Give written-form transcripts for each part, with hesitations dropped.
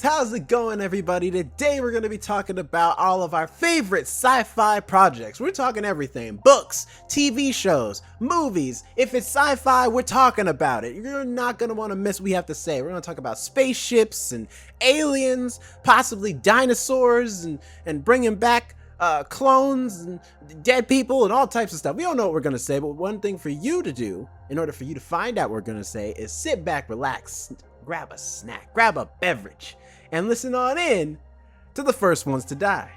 is, how's it going, everybody? Today we're going to be talking about all of our favorite sci-fi projects. We're talking everything: books, TV shows, movies. If it's sci-fi, we're talking about it. You're not going to want to miss what we have to say. We're going to talk about spaceships and aliens, possibly dinosaurs, and bringing back clones and dead people and all types of stuff. We don't know what we're going to say, but one thing for you to do in order for you to find out what we're going to say is sit back, relax, grab a snack, grab a beverage, and listen on in to the first ones to die.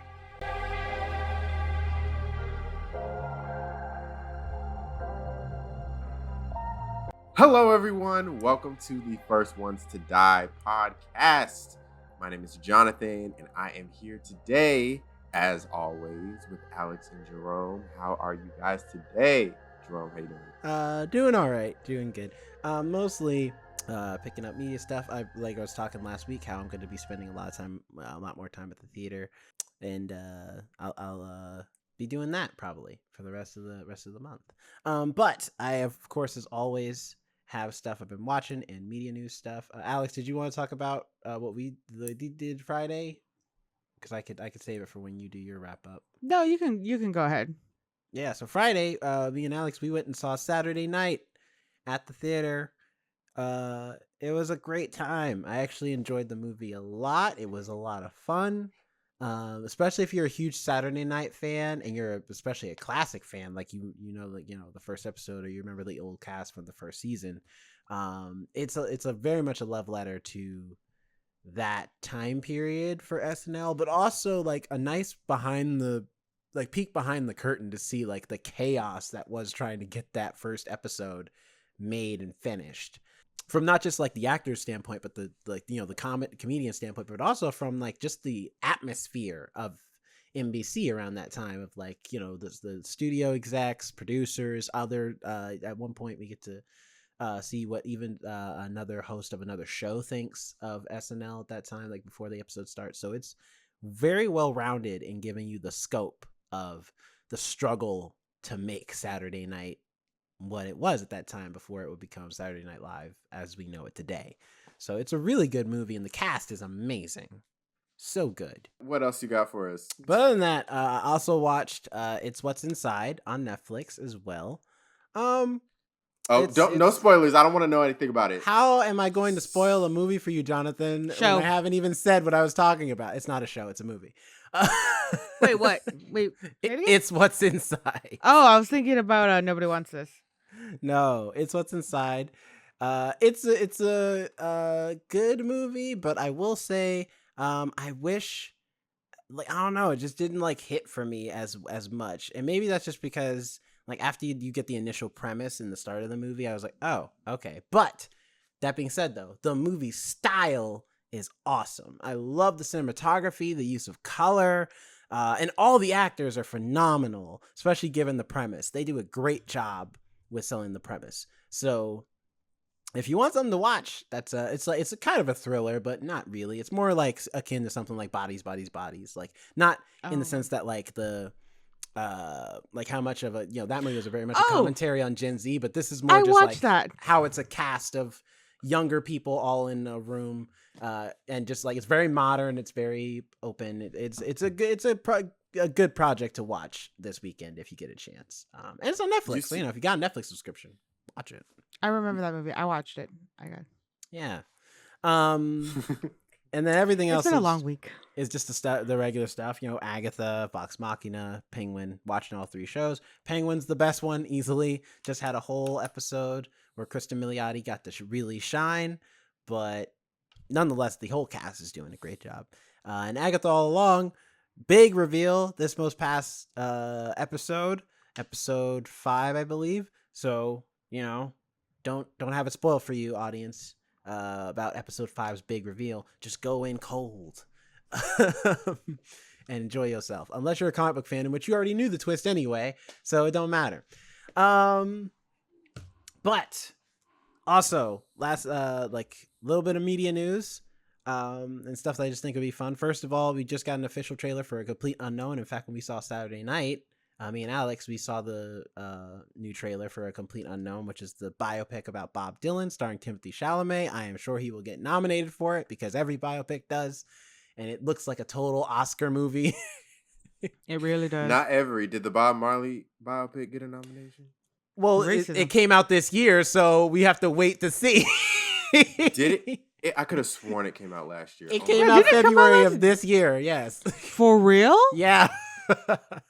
Hello, everyone. Welcome to the First Ones to Die podcast. My name is Jonathan, and I am here today, as always, with Alex and Jerome. How are you guys today? Jerome, how you doing? Doing all right, doing good. Mostly picking up media stuff. I was talking last week how I'm going to be spending a lot more time at the theater, and I'll be doing that probably for the rest of the month. But I, of course, as always, have stuff I've been watching and media news stuff. Alex, did you want to talk about what we did Friday? Because I could save it for when you do your wrap up. No, you can go ahead. Yeah, so Friday, me and Alex, we went and saw Saturday Night at the theater. It was a great time. I actually enjoyed the movie a lot. It was a lot of fun, especially if you're a huge Saturday Night fan and you're especially a classic fan, like you know the first episode, or you remember the old cast from the first season. It's a very much a love letter to that time period for SNL, but also like a nice peek behind the curtain to see like the chaos that was trying to get that first episode made and finished, from not just like the actor's standpoint, but the comedian standpoint, but also from like just the atmosphere of NBC around that time, of like, the studio execs, producers, other at one point we get to see what even another host of another show thinks of SNL at that time, like before the episode starts. So it's very well rounded in giving you the scope of the struggle to make Saturday Night what it was at that time before it would become Saturday Night Live as we know it today. So it's a really good movie, and the cast is amazing. So good. What else you got for us? But other than that, I also watched It's What's Inside on Netflix as well. No spoilers. I don't want to know anything about it. How am I going to spoil a movie for you, Jonathan, Show. when I haven't even said what I was talking about? It's not a show, it's a movie. Wait, what? Wait, It's What's Inside. Oh, I was thinking about Nobody Wants This. No, It's What's Inside. It's a good movie, but I will say, I wish, like, I don't know, it just didn't like hit for me as much, and maybe that's just because, like, after you get the initial premise in the start of the movie, I was like, oh, okay. But that being said, though, the movie style is awesome. I love the cinematography, the use of color, and all the actors are phenomenal, especially given the premise. They do a great job with selling the premise. So if you want something to watch, that's it's a kind of a thriller, but not really. It's more like akin to something like Bodies, like not in the sense that like the like how much of a, that movie was very much a commentary on Gen Z, but this is more just like that. How it's a cast of younger people all in a room, and just like it's very modern, it's very open. It's a good project to watch this weekend if you get a chance. And it's on Netflix, so if you got a Netflix subscription, watch it. I remember that movie. I watched it. Yeah. And then everything else. It's been a long week. Is just the regular stuff. Agatha, Vox Machina, Penguin. Watching all three shows. Penguin's the best one easily. Just had a whole episode where Kristen Milioti got to really shine, but nonetheless, the whole cast is doing a great job. And Agatha all along. Big reveal this most past episode 5, I believe. So don't have it spoiled for you, audience. About episode 5's big reveal. Just go in cold and enjoy yourself, unless you're a comic book fan, in which you already knew the twist anyway, so it don't matter. But also last like little bit of media news and stuff that I just think would be fun. First of all, we just got an official trailer for A Complete Unknown. In fact, when we saw Saturday Night, me and Alex, we saw the new trailer for A Complete Unknown, which is the biopic about Bob Dylan starring Timothy Chalamet. I am sure he will get nominated for it because every biopic does. And it looks like a total Oscar movie. It really does. Not every. Did the Bob Marley biopic get a nomination? Well, it came out this year, so we have to wait to see. Did it? I could have sworn it came out last year. It came out February of this year, yes. For real? Yeah.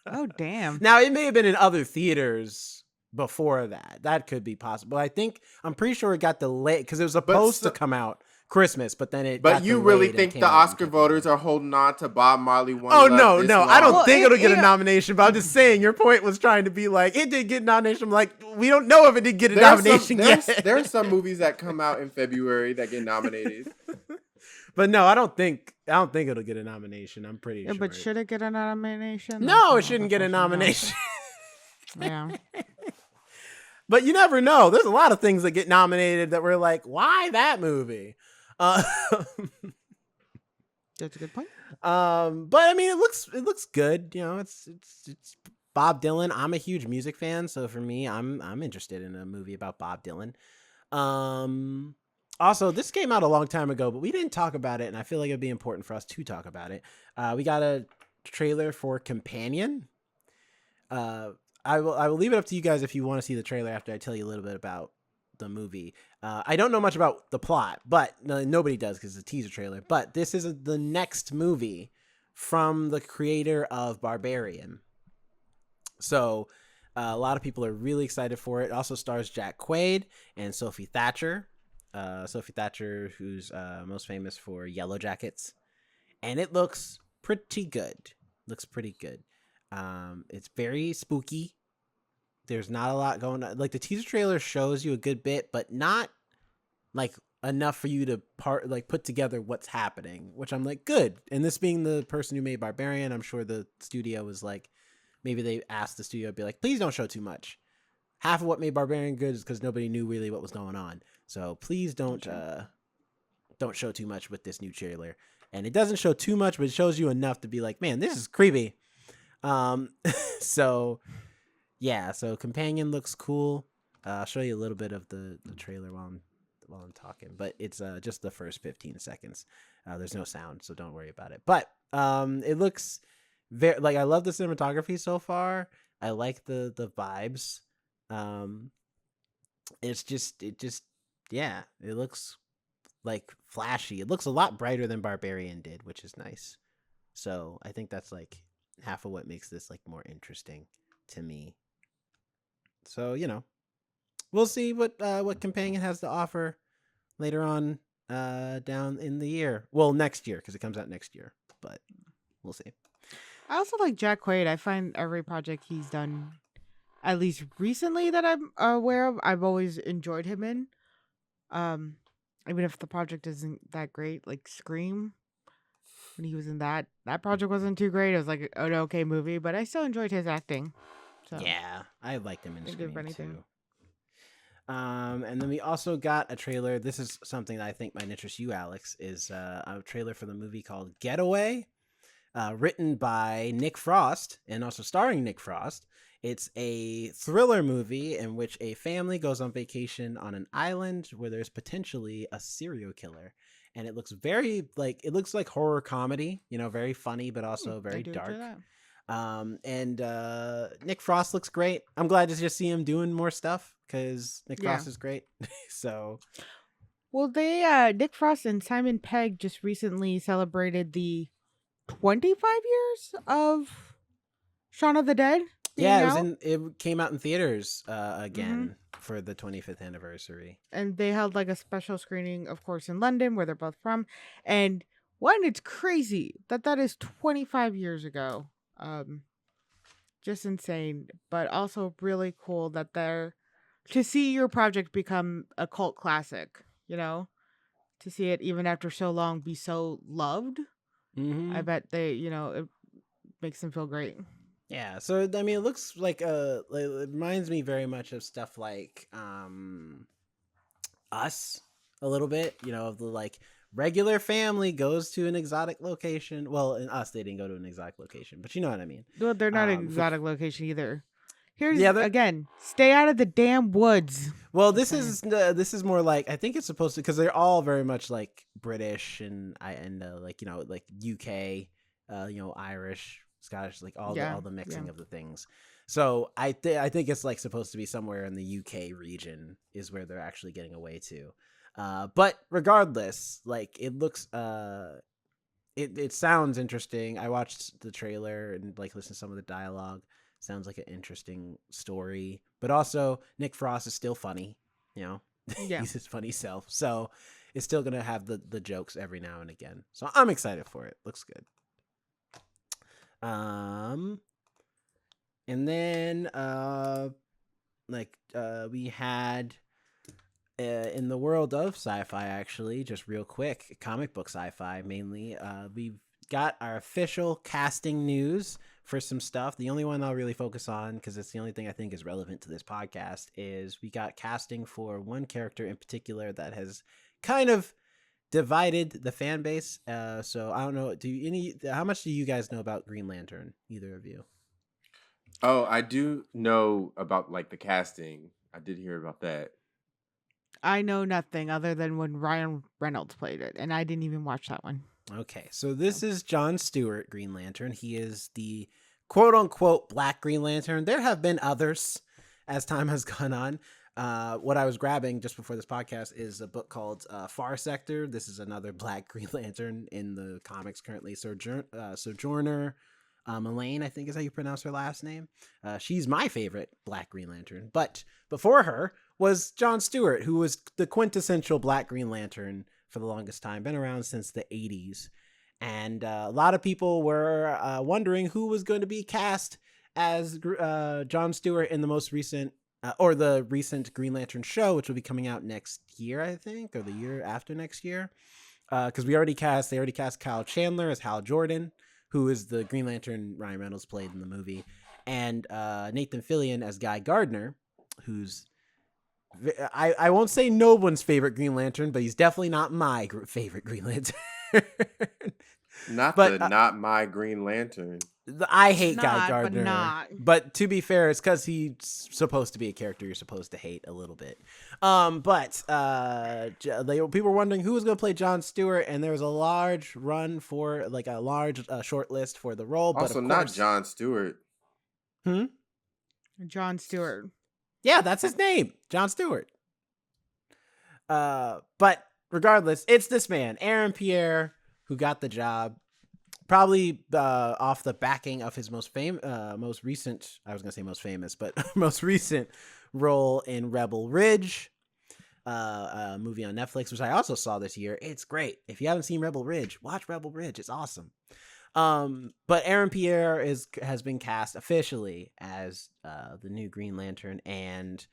Oh, damn. Now, it may have been in other theaters before that. That could be possible. I'm pretty sure it got delayed because it was supposed to come out Christmas, but then it But you really think the Oscar voters are holding on to Bob Marley one? Oh, no. I don't think it'll get a nomination, but I'm just saying your point was trying to be like, it did get a nomination. I'm like, we don't know if it did get a nomination yet. There are some movies that come out in February that get nominated. But no, I don't think it'll get a nomination. I'm pretty sure. But should it get a nomination? No, it shouldn't get a nomination. Yeah. But you never know. There's a lot of things that get nominated that we're like, why that movie? That's a good point. But I mean, it looks good. You know, it's Bob Dylan. I'm a huge music fan, so for me, I'm interested in a movie about Bob Dylan. Also, this came out a long time ago, but we didn't talk about it, and I feel like it'd be important for us to talk about it. We got a trailer for Companion. I will leave it up to you guys if you want to see the trailer after I tell you a little bit about the movie. I don't know much about the plot, but nobody does because it's a teaser trailer. But this is the next movie from the creator of Barbarian. So a lot of people are really excited for it. It also stars Jack Quaid and Sophie Thatcher. Sophie Thatcher, who's most famous for Yellow Jackets. And it looks pretty good. It's very spooky. There's not a lot going on. Like, the teaser trailer shows you a good bit, but not like enough for you to put together what's happening, which I'm like, good. And this being the person who made Barbarian, I'm sure the studio was like, maybe they asked the studio to be like, please don't show too much. Half of what made Barbarian good is because nobody knew really what was going on. So please don't show too much with this new trailer. And it doesn't show too much, but it shows you enough to be like, man, this is creepy. So yeah, so Companion looks cool. I'll show you a little bit of the trailer while I'm talking, but it's just the first 15 seconds. There's no sound, so don't worry about it. But it looks very I love the cinematography so far. I like the vibes. It looks like flashy. It looks a lot brighter than Barbarian did, which is nice. So I think that's like half of what makes this like more interesting to me. So, you know, we'll see what Companion has to offer later on down in the year. Well, next year, because it comes out next year, but we'll see. I also like Jack Quaid. I find every project he's done, at least recently that I'm aware of, I've always enjoyed him in. Even if the project isn't that great, like Scream, when he was in that project wasn't too great. It was like an okay movie, but I still enjoyed his acting. So yeah, I liked him in Scream too. And then we also got a trailer. This is something that I think might interest you, Alex, is a trailer for the movie called Getaway, written by Nick Frost and also starring Nick Frost. It's a thriller movie in which a family goes on vacation on an island where there's potentially a serial killer. And it looks like horror comedy, you know, very funny, but also very dark. And Nick Frost looks great. I'm glad to just see him doing more stuff because Nick Frost is great. So, well, Nick Frost and Simon Pegg just recently celebrated the 25 years of Shaun of the Dead. Yeah, it came out in theaters again for the 25th anniversary. And they held like a special screening, of course, in London, where they're both from. And it's crazy that is 25 years ago. Just insane, but also really cool that to see your project become a cult classic, you know, to see it even after so long be so loved. I bet it makes them feel great. Yeah, so I mean, it looks like it reminds me very much of stuff like Us a little bit, you know, of the like regular family goes to an exotic location. Well, in us, they didn't go to an exotic location, but you know what I mean. Well, they're not an For, exotic location either. Here's yeah, again, stay out of the damn woods. well, Just this is more like, I think it's supposed to, because they're all very much like British and like, you know, like UK, you know, Irish, Scottish, like all Yeah, the mixing yeah. of the things. So I think it's like supposed to be somewhere in the UK region is where they're actually getting away to. But regardless, like it looks it sounds interesting. I watched the trailer and like listened to some of the dialogue. Sounds like an interesting story, but also Nick Frost is still funny. You know, Yeah. he's his funny self, so it's still gonna have the jokes every now and again. So I'm excited for it. Looks good. And then we had in the world of sci-fi, actually, just real quick, comic book sci-fi mainly, we've got our official casting news for some stuff. The only one I'll really focus on, because it's the only thing I think is relevant to this podcast, is we got casting for one character in particular that has kind of divided the fan base. So I don't know, how much do you guys know about Green Lantern, either of you? Oh, I do know about like the casting. I did hear about that. I know nothing other than when Ryan Reynolds played it, and I didn't even watch that one. Okay, so this is John Stewart, Green Lantern. He is the quote-unquote Black Green Lantern. There have been others as time has gone on. What I was grabbing just before this podcast is a book called Far Sector. This is another Black Green Lantern in the comics currently. Sojourner Elaine, I think is how you pronounce her last name. She's my favorite Black Green Lantern. But before her was John Stewart, who was the quintessential Black Green Lantern for the longest time, been around since the 80s. And a lot of people were wondering who was going to be cast as John Stewart in the most recent, or the recent Green Lantern show, which will be coming out next year, I think, or the year after next year. Because they already cast Kyle Chandler as Hal Jordan, who is the Green Lantern Ryan Reynolds played in the movie, and Nathan Fillion as Guy Gardner, who's I won't say no one's favorite Green Lantern, but he's definitely not my favorite Green Lantern. Not my Green Lantern. I hate Guy Not, but Gardner, not. but to be fair, it's because he's supposed to be a character you're supposed to hate a little bit. But people were wondering who was going to play John Stewart, and there was a large run for like a large short list for the role. Also, but of not course, John Stewart. John Stewart. Yeah, that's his name, John Stewart. But regardless, it's this man, Aaron Pierre, who got the job. Probably off the backing of his most recent role in Rebel Ridge, a movie on Netflix, which I also saw this year. It's great. If you haven't seen Rebel Ridge, watch Rebel Ridge. It's awesome. But Aaron Pierre has been cast officially as the new Green Lantern, and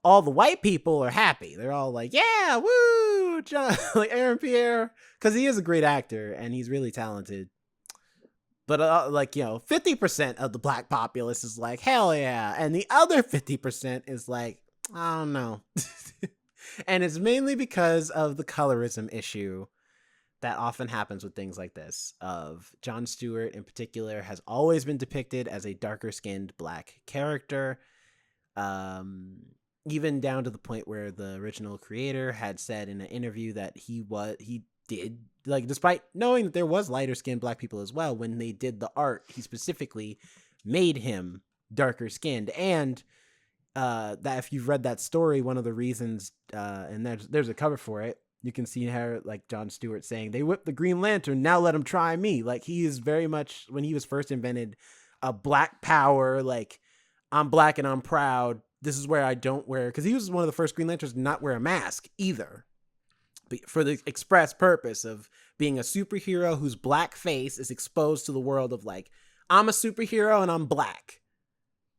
all the white people are happy. They're all like, "Yeah, woo, John!" Like Aaron Pierre, because he is a great actor and he's really talented. But 50% of the black populace is like, hell yeah. And the other 50% is like, I don't know. And it's mainly because of the colorism issue that often happens with things like this. Of John Stewart in particular has always been depicted as a darker skinned black character. Even down to the point where the original creator had said in an interview that despite knowing that there was lighter skinned black people as well, when they did the art, he specifically made him darker skinned. And that if you've read that story, one of the reasons, and there's a cover for it, you can see how like John Stewart saying, "They whipped the Green Lantern, now let him try me." Like he is very much, when he was first invented, a black power, like I'm black and I'm proud. This is where I don't wear, because he was one of the first Green Lanterns to not wear a mask either, for the express purpose of being a superhero whose black face is exposed to the world of like, I'm a superhero and I'm black.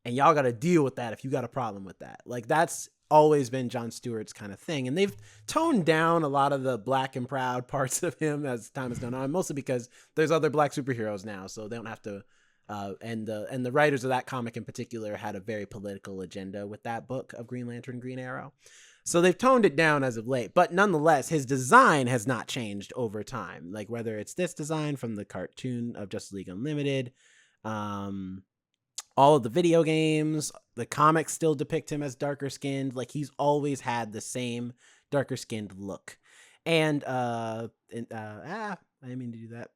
And y'all got to deal with that if you got a problem with that. Like that's always been John Stewart's kind of thing. And they've toned down a lot of the black and proud parts of him as time has gone on, mostly because there's other black superheroes now. So they don't have to, and the writers of that comic in particular had a very political agenda with that book of Green Lantern, Green Arrow. So they've toned it down as of late, but nonetheless, his design has not changed over time. Like whether it's this design from the cartoon of Justice League Unlimited, um, all of the video games, the comics still depict him as darker skinned. Like he's always had the same darker skinned look. And I didn't mean to do that.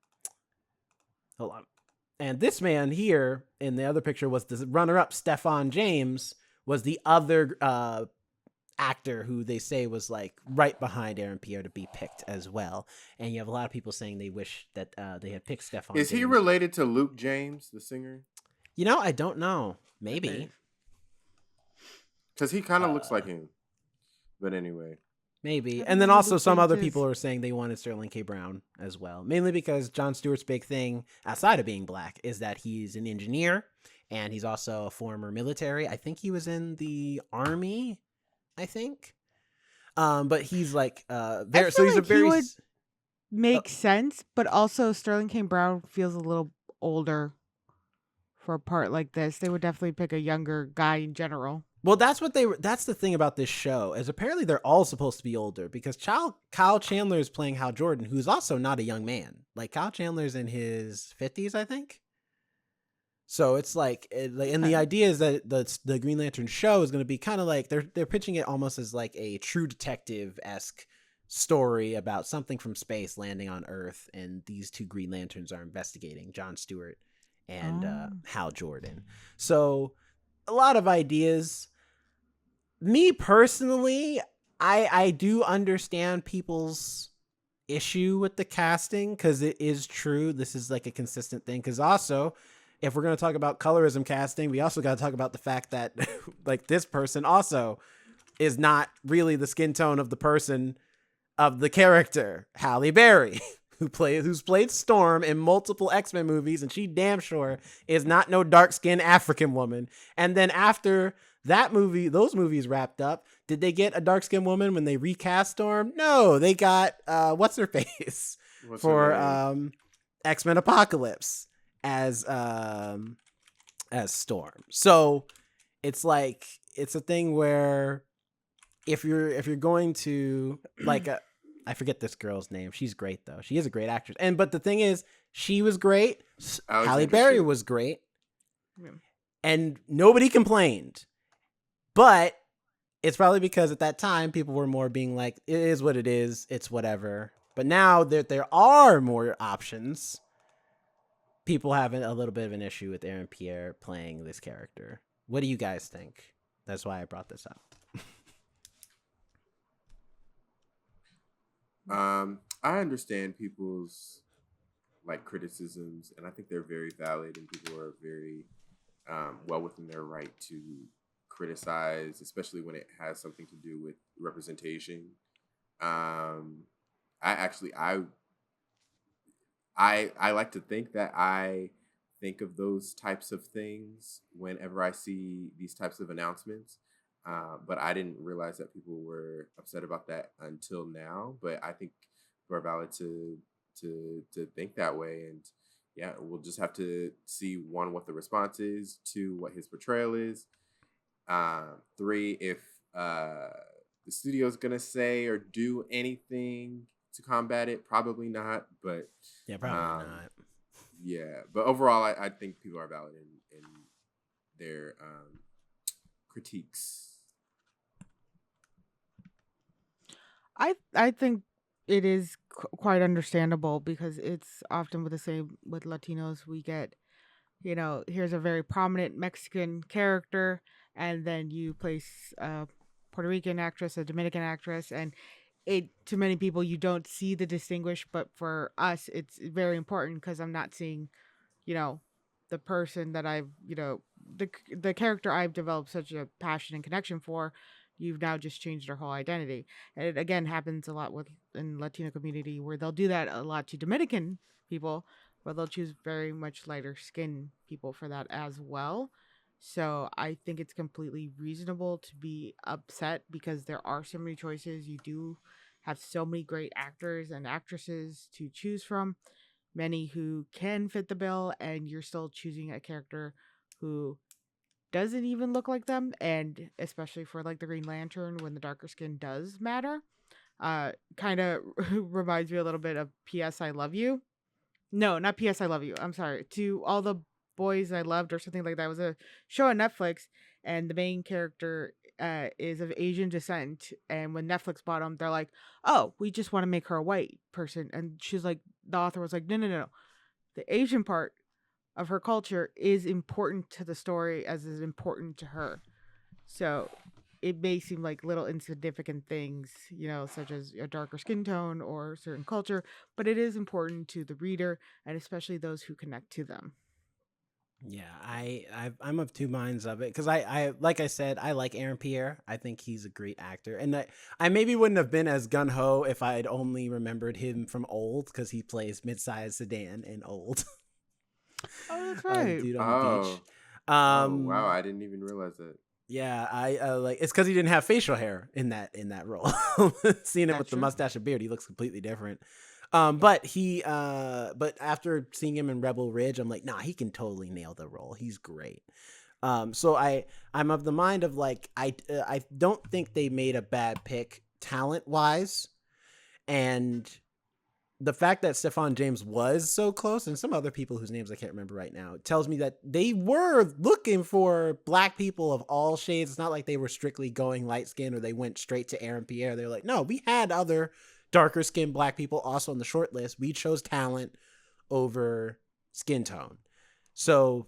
Hold on. And this man here in the other picture was the runner-up. Stefan James was the other actor who they say was like right behind Aaron Pierre to be picked as well. And you have a lot of people saying they wish that they had picked Stefan Is James. he related to Luke James, the singer? You know, I don't know. Maybe. Because he kind of looks like him. But anyway. Maybe. And then also some other people are saying they wanted Sterling K. Brown as well. Mainly because Jon Stewart's big thing, outside of being black, is that he's an engineer and he's also a former military. I think he was in the Army, I think. But he's like very, so he's like a very... He would make sense, but also Sterling K. Brown feels a little older for a part like this. They would definitely pick a younger guy in general. Well, that's the thing about this show, is apparently they're all supposed to be older, because Kyle Chandler is playing Hal Jordan, who's also not a young man. Like Kyle Chandler's in his 50s, I think. So it's like, and the idea is that the Green Lantern show is going to be kind of like, they're pitching it almost as like a True Detective-esque story about something from space landing on Earth, and these two Green Lanterns are investigating, Jon Stewart and Hal Jordan. So a lot of ideas. Me personally, I do understand people's issue with the casting, because it is true. This is like a consistent thing. Because also, if we're going to talk about colorism casting, we also got to talk about the fact that like this person also is not really the skin tone of the person of the character, Halle Berry, who's played Storm in multiple X-Men movies, and she damn sure is not no dark-skinned African woman. And then after those movies wrapped up, did they get a dark-skinned woman when they recast Storm? No, they got what's her face for X-Men Apocalypse as Storm. So it's like, it's a thing where if you're going to like I forget this girl's name. She's great though. She is a great actress. But the thing is, she was great. Halle Berry was great. Yeah. And nobody complained. But it's probably because at that time people were more being like, it is what it is. It's whatever. But now that there are more options, people have a little bit of an issue with Aaron Pierre playing this character. What do you guys think? That's why I brought this up. I understand people's like criticisms, and I think they're very valid, and people are very well within their right to criticize, especially when it has something to do with representation. I like to think that I think of those types of things whenever I see these types of announcements. But I didn't realize that people were upset about that until now. But I think we're valid to think that way, and yeah, we'll just have to see, one, what the response is, two, what his portrayal is, three, if the studio's gonna say or do anything to combat it. Probably not, but yeah, probably not. Yeah, but overall, I think people are valid in their critiques. I think it is quite understandable, because it's often with the same with Latinos. We get, here's a very prominent Mexican character, and then you place a Puerto Rican actress, a Dominican actress, and to many people you don't see the distinguish, but for us it's very important, because I'm not seeing, the person that I've, the character I've developed such a passion and connection for. You've now just changed their whole identity. And it again happens a lot in Latino community, where they'll do that a lot to Dominican people, but they'll choose very much lighter skin people for that as well. So I think it's completely reasonable to be upset, because there are so many choices. You do have so many great actors and actresses to choose from, many who can fit the bill, and you're still choosing a character who doesn't even look like them, and especially for like the Green Lantern when the darker skin does matter. Kind of reminds me a little bit of P.S. I Love You. No, not P.S. I Love You. I'm sorry. To All the Boys I Loved or something like that. It was a show on Netflix, and the main character is of Asian descent. And when Netflix bought them, they're like, "Oh, we just want to make her a white person." And she's like, the author was like, "No, no, no. The Asian part of her culture is important to the story as is important to her." So it may seem like little insignificant things, such as a darker skin tone or certain culture, but it is important to the reader and especially those who connect to them. Yeah, I'm of two minds of it because I like I said, I like Aaron Pierre. I think he's a great actor, and I maybe wouldn't have been as gun ho if I had only remembered him from Old because he plays mid-sized sedan in Old. Oh, that's right. Dude on the beach. Oh. Oh wow, I didn't even realize that. Yeah, I like it's because he didn't have facial hair in that role. Seeing him with That's the true. mustache and beard, he looks completely different. But after seeing him in Rebel Ridge, I'm like, nah, he can totally nail the role. He's great. So I'm of the mind of like I don't think they made a bad pick talent wise, and the fact that Stefan James was so close, and some other people whose names I can't remember right now, tells me that they were looking for black people of all shades. It's not like they were strictly going light skin or they went straight to Aaron Pierre. They're like, no, we had other darker skinned black people also on the short list. We chose talent over skin tone. So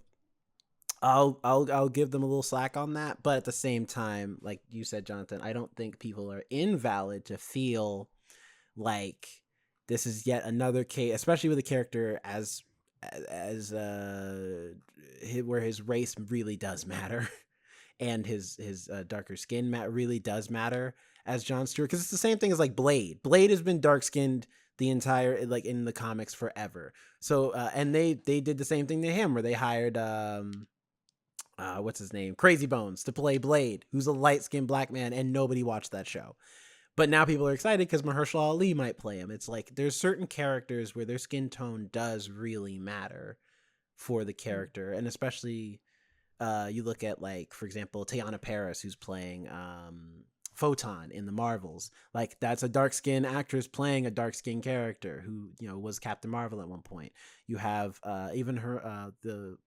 I'll give them a little slack on that. But at the same time, like you said, Jonathan, I don't think people are invalid to feel like this is yet another case, especially with a character as where his race really does matter, and his darker skin really does matter as John Stewart, because it's the same thing as like Blade. Blade has been dark skinned the entire like in the comics forever. So and they did the same thing to him where they hired what's his name, Crazy Bones, to play Blade, who's a light skinned black man, and nobody watched that show. But now people are excited because Mahershala Ali might play him. It's like there's certain characters where their skin tone does really matter for the character. And especially you look at, like, for example, Teyana Paris, who's playing Photon in the Marvels. Like, that's a dark-skinned actress playing a dark-skinned character who, was Captain Marvel at one point. You have even the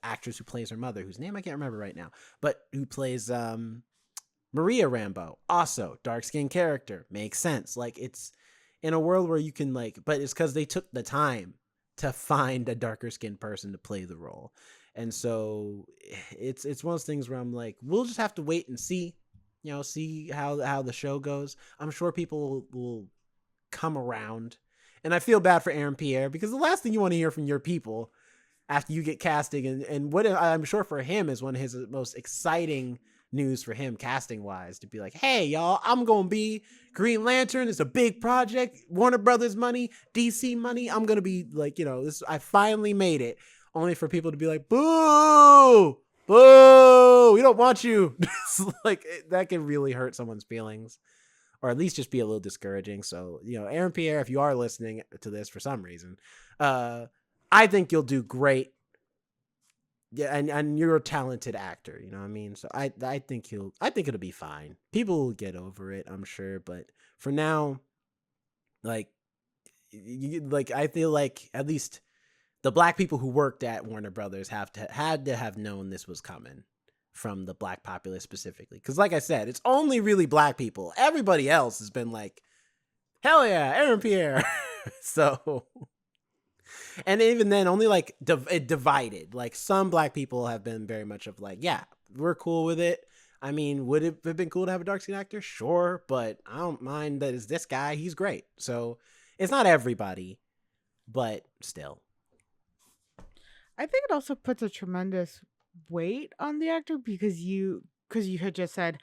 actress who plays her mother, whose name I can't remember right now, but who plays Maria Rambeau, also dark-skinned character, makes sense. Like, it's in a world where you can but it's because they took the time to find a darker skinned person to play the role. And so it's one of those things where I'm like, we'll just have to wait and see, see how the show goes. I'm sure people will come around. And I feel bad for Aaron Pierre because the last thing you want to hear from your people after you get casting, and what I'm sure for him is one of his most exciting news for him casting wise, to be like, hey y'all, I'm gonna be Green Lantern. It's a big project, Warner Brothers money, DC money. I'm gonna be like, this, I finally made it, only for people to be like, boo, we don't want you. Like, that can really hurt someone's feelings, or at least just be a little discouraging. So, Aaron Pierre, if you are listening to this for some reason, I think you'll do great. Yeah, and you're a talented actor, you know what I mean? So I think it'll be fine. People will get over it, I'm sure, but for now, like, I feel like at least the black people who worked at Warner Brothers had to have known this was coming from the black populace specifically. Because like I said, it's only really black people. Everybody else has been like, hell yeah, Aaron Pierre. So, and even then, only like it divided. Like, some black people have been very much of like, yeah, we're cool with it. I mean, would it have been cool to have a dark skin actor? Sure, but I don't mind that it's this guy. He's great. So it's not everybody, but still. I think it also puts a tremendous weight on the actor because you had just said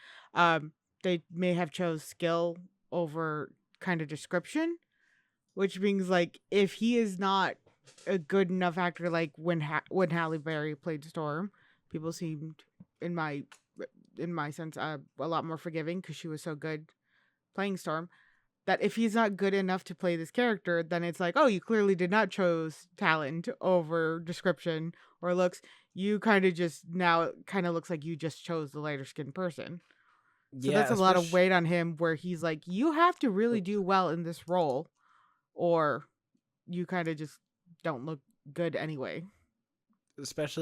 they may have chose skill over kind of description, which means like if he is not a good enough actor, like when Halle Berry played Storm, people seemed in my sense a lot more forgiving because she was so good playing Storm. that if he's not good enough to play this character, then it's like, oh, you clearly did not chose talent over description or looks. You kind of just now it kind of looks like you just chose the lighter skinned person. So Yeah, that's a lot of especially weight on him where he's like, you have to really do well in this role or you kind of just don't look good anyway.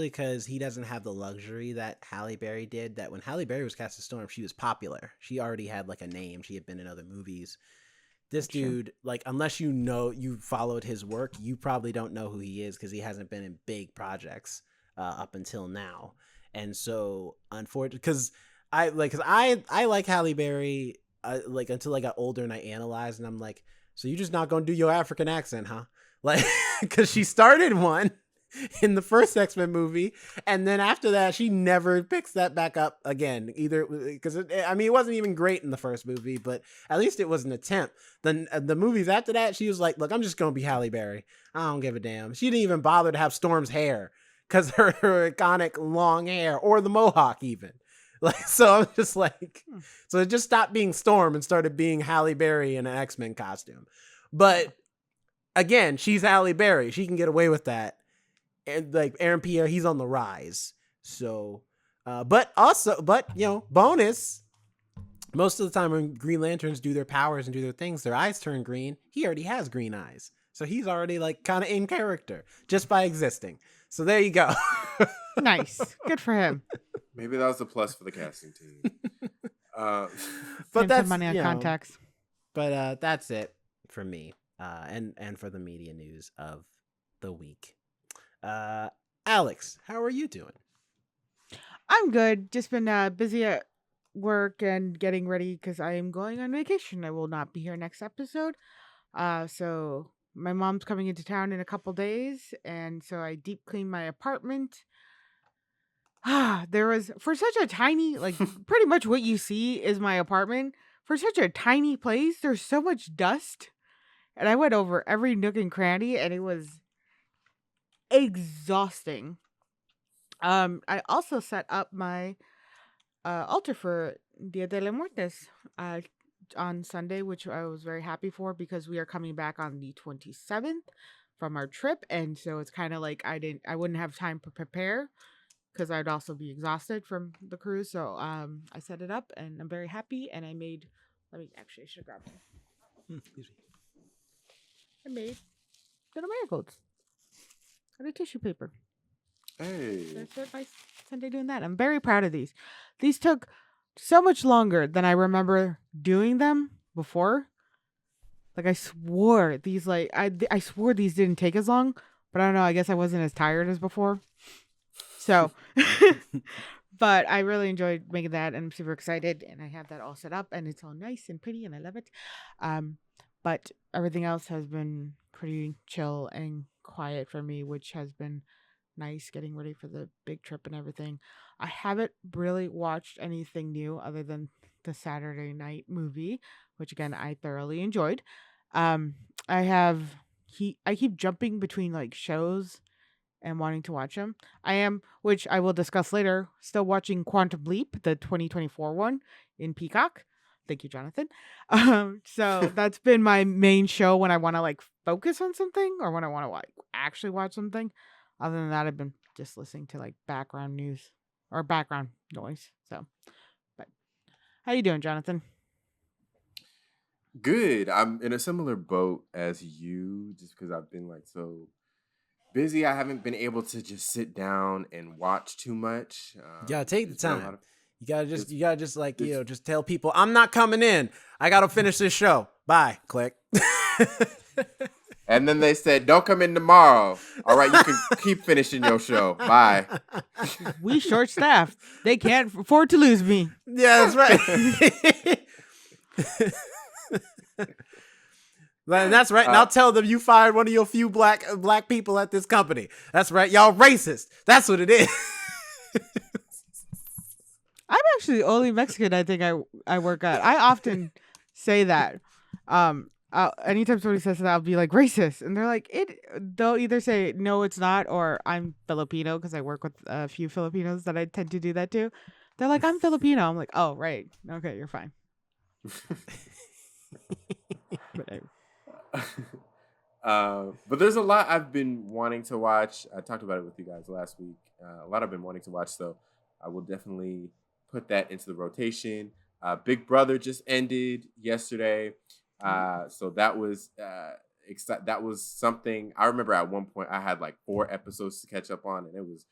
because he doesn't have the luxury that Halle Berry did. That when Halle Berry was cast as Storm, she was popular. She already had like a name. She had been in other movies. This That's true. dude, like, unless you followed his work, you probably don't know who he is because he hasn't been in big projects up until now. And so, unfortunately, because I like Halle Berry, like until I got older and I analyzed, and I'm like, so you're just not gonna do your African accent, huh? Like, because she started one in the first X-Men movie, and then after that she never picks that back up again either, because it wasn't even great in the first movie, but at least it was an attempt. Then the movies after that, she was like, look, I'm just gonna be Halle Berry, I don't give a damn. She didn't even bother to have Storm's hair because her iconic long hair, or the mohawk even. Like, so I'm just like, so it just stopped being Storm and started being Halle Berry in an X-Men costume. But again, she's Halle Berry, she can get away with that. And like Aaron Pierre, he's on the rise. So, but bonus. Most of the time when Green Lanterns do their powers and do their things, their eyes turn green. He already has green eyes, so he's already like kind of in character just by existing. So there you go. Nice. Good for him. Maybe that was a plus for the casting team. But Save that's some money on contacts. But that's it for me, and for the media news of the week. Alex, how are you doing? I'm good. Just been busy at work and getting ready because I am going on vacation. I will not be here next episode. So my mom's coming into town in a couple days, and so I deep cleaned my apartment. There was, for such a tiny, like pretty much what you see is my apartment. For such a tiny place, there's so much dust. And I went over every nook and cranny, and it was exhausting. I also set up my altar for Dia de los Muertos on Sunday, which I was very happy for because we are coming back on the 27th from our trip, and so it's kind of like I wouldn't have time to prepare because I'd also be exhausted from the cruise. So I set it up, and I'm very happy. And I made. I should grab one. Excuse me. I made little marigolds out of tissue paper. Hey. So I spent my Sunday doing that. I'm very proud of these. These took so much longer than I remember doing them before. Like I swore these I swore these didn't take as long, but I don't know. I guess I wasn't as tired as before. So, but I really enjoyed making that, and I'm super excited. And I have that all set up, and it's all nice and pretty, and I love it. But everything else has been pretty chill and quiet for me, which has been nice, getting ready for the big trip and everything. I haven't really watched anything new other than the Saturday night movie, which again I thoroughly enjoyed. I keep jumping between like shows and wanting to watch them. I am, which I will discuss later, still watching Quantum Leap, the 2024 one in Peacock. Thank you, Jonathan. So that's been my main show when I want to like focus on something or when I want to like actually watch something. Other than that, I've been just listening to like background news or background noise. So, but how you doing, Jonathan? Good. I'm in a similar boat as you, just because I've been like so busy. I haven't been able to just sit down and watch too much. You gotta take the It's been a lot time. of- You gotta just like, it's- just tell people I'm not coming in. I gotta finish this show. Bye. Click. And then they said, "Don't come in tomorrow." All right, you can keep finishing your show. Bye. We short staffed. They can't afford to lose me. Yeah, that's right. And that's right. And I'll tell them you fired one of your few black people at this company. That's right. Y'all racist. That's what it is. I'm actually the only Mexican I think I work at. I often say that. Anytime somebody says that, I'll be like racist, and they're like, they'll either say no, it's not, or I'm Filipino because I work with a few Filipinos that I tend to do that to. They're like, I'm Filipino. I'm like, oh right, okay, you're fine. But there's a lot I've been wanting to watch. I talked about it with you guys last week. A lot I've been wanting to watch, so I will definitely put that into the rotation. Big Brother just ended yesterday, so that was that was something. I remember at one point I had like 4 episodes to catch up on, and it was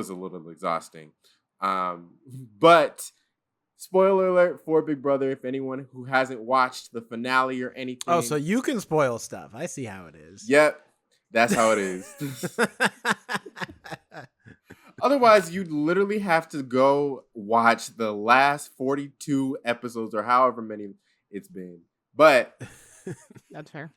a little exhausting. But spoiler alert for Big Brother, if anyone who hasn't watched the finale or anything. Oh, so you can spoil stuff. I see how it is. Yep, that's how it is. Otherwise, you'd literally have to go watch the last 42 episodes or however many it's been. But That's fair.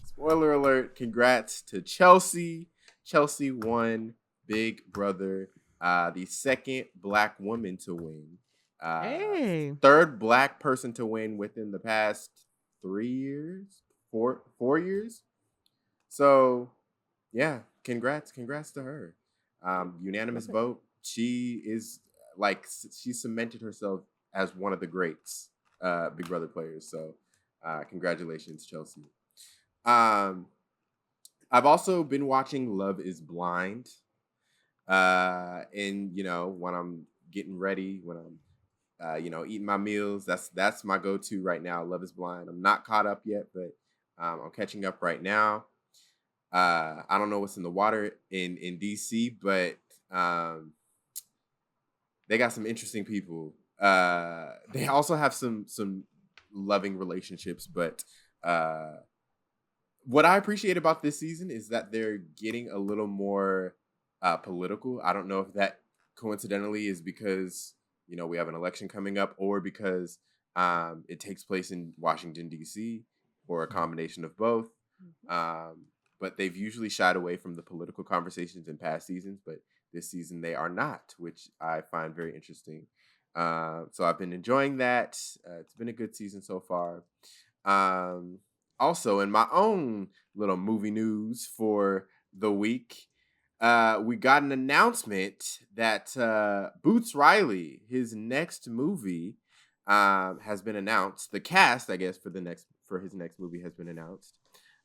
spoiler alert, congrats to Chelsea. Chelsea won Big Brother. The second Black woman to win. Hey. Third Black person to win within the past 3 years, 4 years. So, yeah, congrats to her. Unanimous vote. She is she cemented herself as one of the greats Big Brother players. So, congratulations, Chelsea. I've also been watching Love is Blind. And when I'm getting ready, when I'm eating my meals, that's my go-to right now. Love is Blind. I'm not caught up yet, but I'm catching up right now. I don't know what's in the water in DC, but they got some interesting people. They also have some loving relationships, but what I appreciate about this season is that they're getting a little more political. I don't know if that coincidentally is because we have an election coming up, or because it takes place in Washington D.C., or a combination of both. But they've usually shied away from the political conversations in past seasons, but this season they are not, which I find very interesting. So I've been enjoying that. It's been a good season so far. Also, in my own little movie news for the week, we got an announcement that Boots Riley, his next movie, has been announced. The cast, I guess, for his next movie has been announced.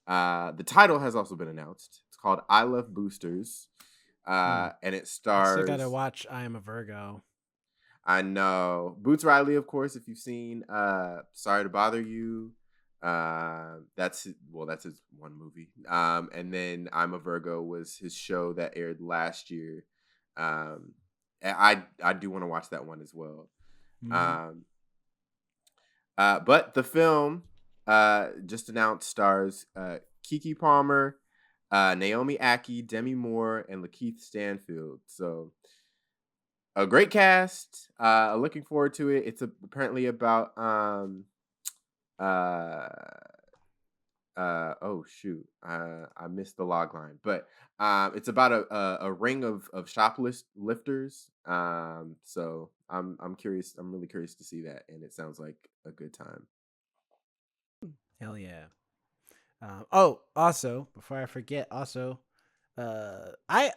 The title has also been announced. It's called I Love Boosters, and it stars. I still gotta watch I Am a Virgo. I know Boots Riley, of course. If you've seen Sorry to Bother You, that's his one movie. And then I'm a Virgo was his show that aired last year. And I do want to watch that one as well. But the film just announced stars Keke Palmer, Naomi Ackie, Demi Moore, and Lakeith Stanfield. So a great cast. Looking forward to it. It's apparently about oh shoot, I missed the log line, but it's about a ring of shoplifters. So I'm curious. I'm really curious to see that, and it sounds like a good time. Hell yeah. Also, before I forget, I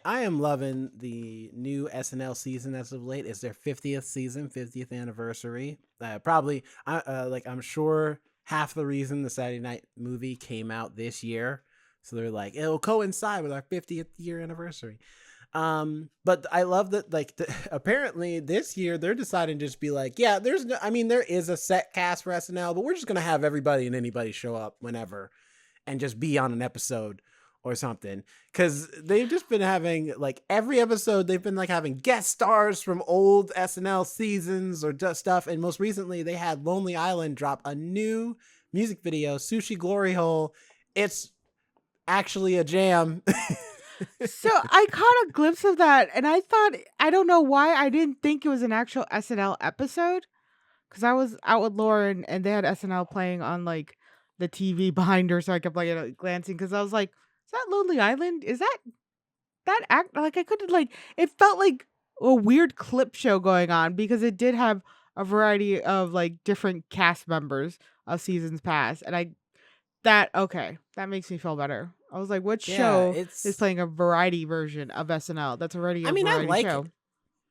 am loving the new SNL season as of late. It's their 50th season, 50th anniversary. Probably, I'm sure half the reason the Saturday Night movie came out this year, so they're like, it'll coincide with our 50th year anniversary. But I love that, apparently this year they're deciding to just be like, yeah, there is a set cast for SNL, but we're just gonna have everybody and anybody show up whenever and just be on an episode or something, because they've just been having every episode they've been having guest stars from old SNL seasons or just stuff. And most recently they had Lonely Island drop a new music video, Sushi Glory Hole. It's actually a jam. So I caught a glimpse of that, and I don't know why I didn't think it was an actual SNL episode, because I was out with Lauren and they had SNL playing on the TV behind her, so I kept glancing, because I was like, is that Lonely Island? Is that act? I couldn't it felt like a weird clip show going on, because it did have a variety of different cast members of seasons past, and that makes me feel better. I was like, what show is playing a variety version of SNL? That's already a variety show.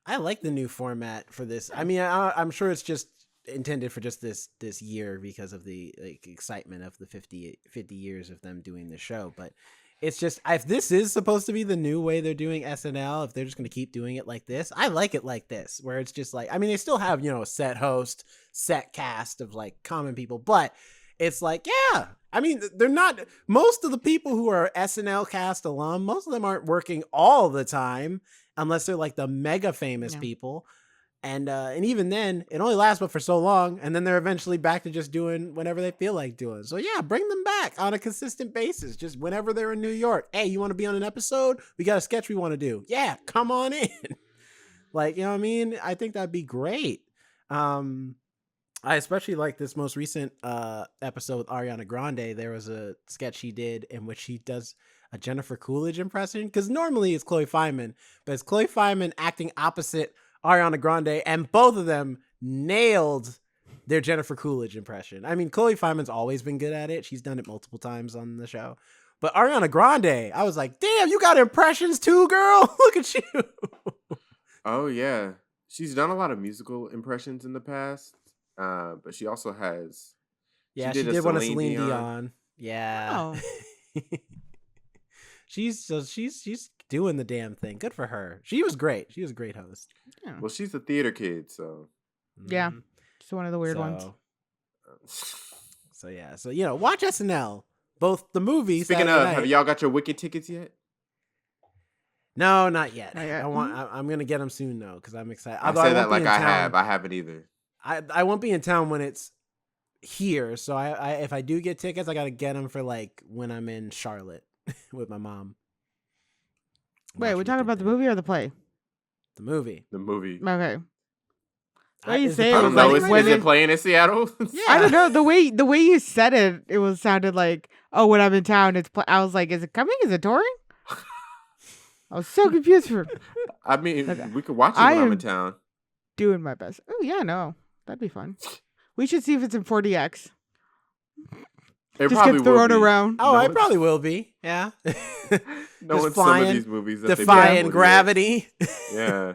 I like the new format for this. I mean, I'm sure it's just intended for just this year because of the like excitement of the 50 years of them doing the show. But it's just, if this is supposed to be the new way they're doing SNL, if they're just going to keep doing it like this, I like it like this, where it's just like, I mean, they still have, you know, a set host, set cast of like common people, but it's like, yeah, I mean, they're not, most of the people who are SNL cast alum, most of them aren't working all the time unless they're like the mega famous people. And even then, it only lasts but for so long, and then they're eventually back to just doing whatever they feel like doing. So yeah, bring them back on a consistent basis, just whenever they're in New York. Hey, you want to be on an episode? We got a sketch we want to do. Yeah, come on in. Like, you know what I mean? I think that'd be great. I especially like this most recent episode with Ariana Grande. There was a sketch she did in which she does a Jennifer Coolidge impression, because normally it's Chloe Fineman, but it's Chloe Fineman acting opposite Ariana Grande, and both of them nailed their Jennifer Coolidge impression. I mean, Chloe Fineman's always been good at it. She's done it multiple times on the show. But Ariana Grande, I was like, damn, you got impressions too, girl. Look at you. Oh, yeah. She's done a lot of musical impressions in the past, but she also has... Yeah, she did one of Celine Dion. Yeah. Oh. She's doing the damn thing. Good for her. She was great. She was a great host. Yeah. Well, she's a theater kid, so... Yeah. She's one of the weird ones. So, yeah. So, you know, watch SNL. Both the movies. Speaking of, have y'all got your Wicked tickets yet? No, not yet. Not yet. I'm going to get them soon, though, because I'm excited. I say that like I have. I haven't either. I won't be in town when it's here. So, I if I do get tickets, I got to get them for, like, when I'm in Charlotte with my mom. Wait, we're talking about the movie or the play? The movie. The movie. Okay. What you say? I don't know. Is it playing in Seattle? Yeah. I don't know. The way you said it, it sounded like, oh, when I'm in town, I was like, is it coming? Is it touring? I was so confused. I mean, we could watch it when I'm in town. Doing my best. Oh yeah, no, that'd be fun. We should see if it's in 4DX. It just get thrown around. Oh, I probably will be. Yeah. No, in some of these movies, that defying gravity. Yeah.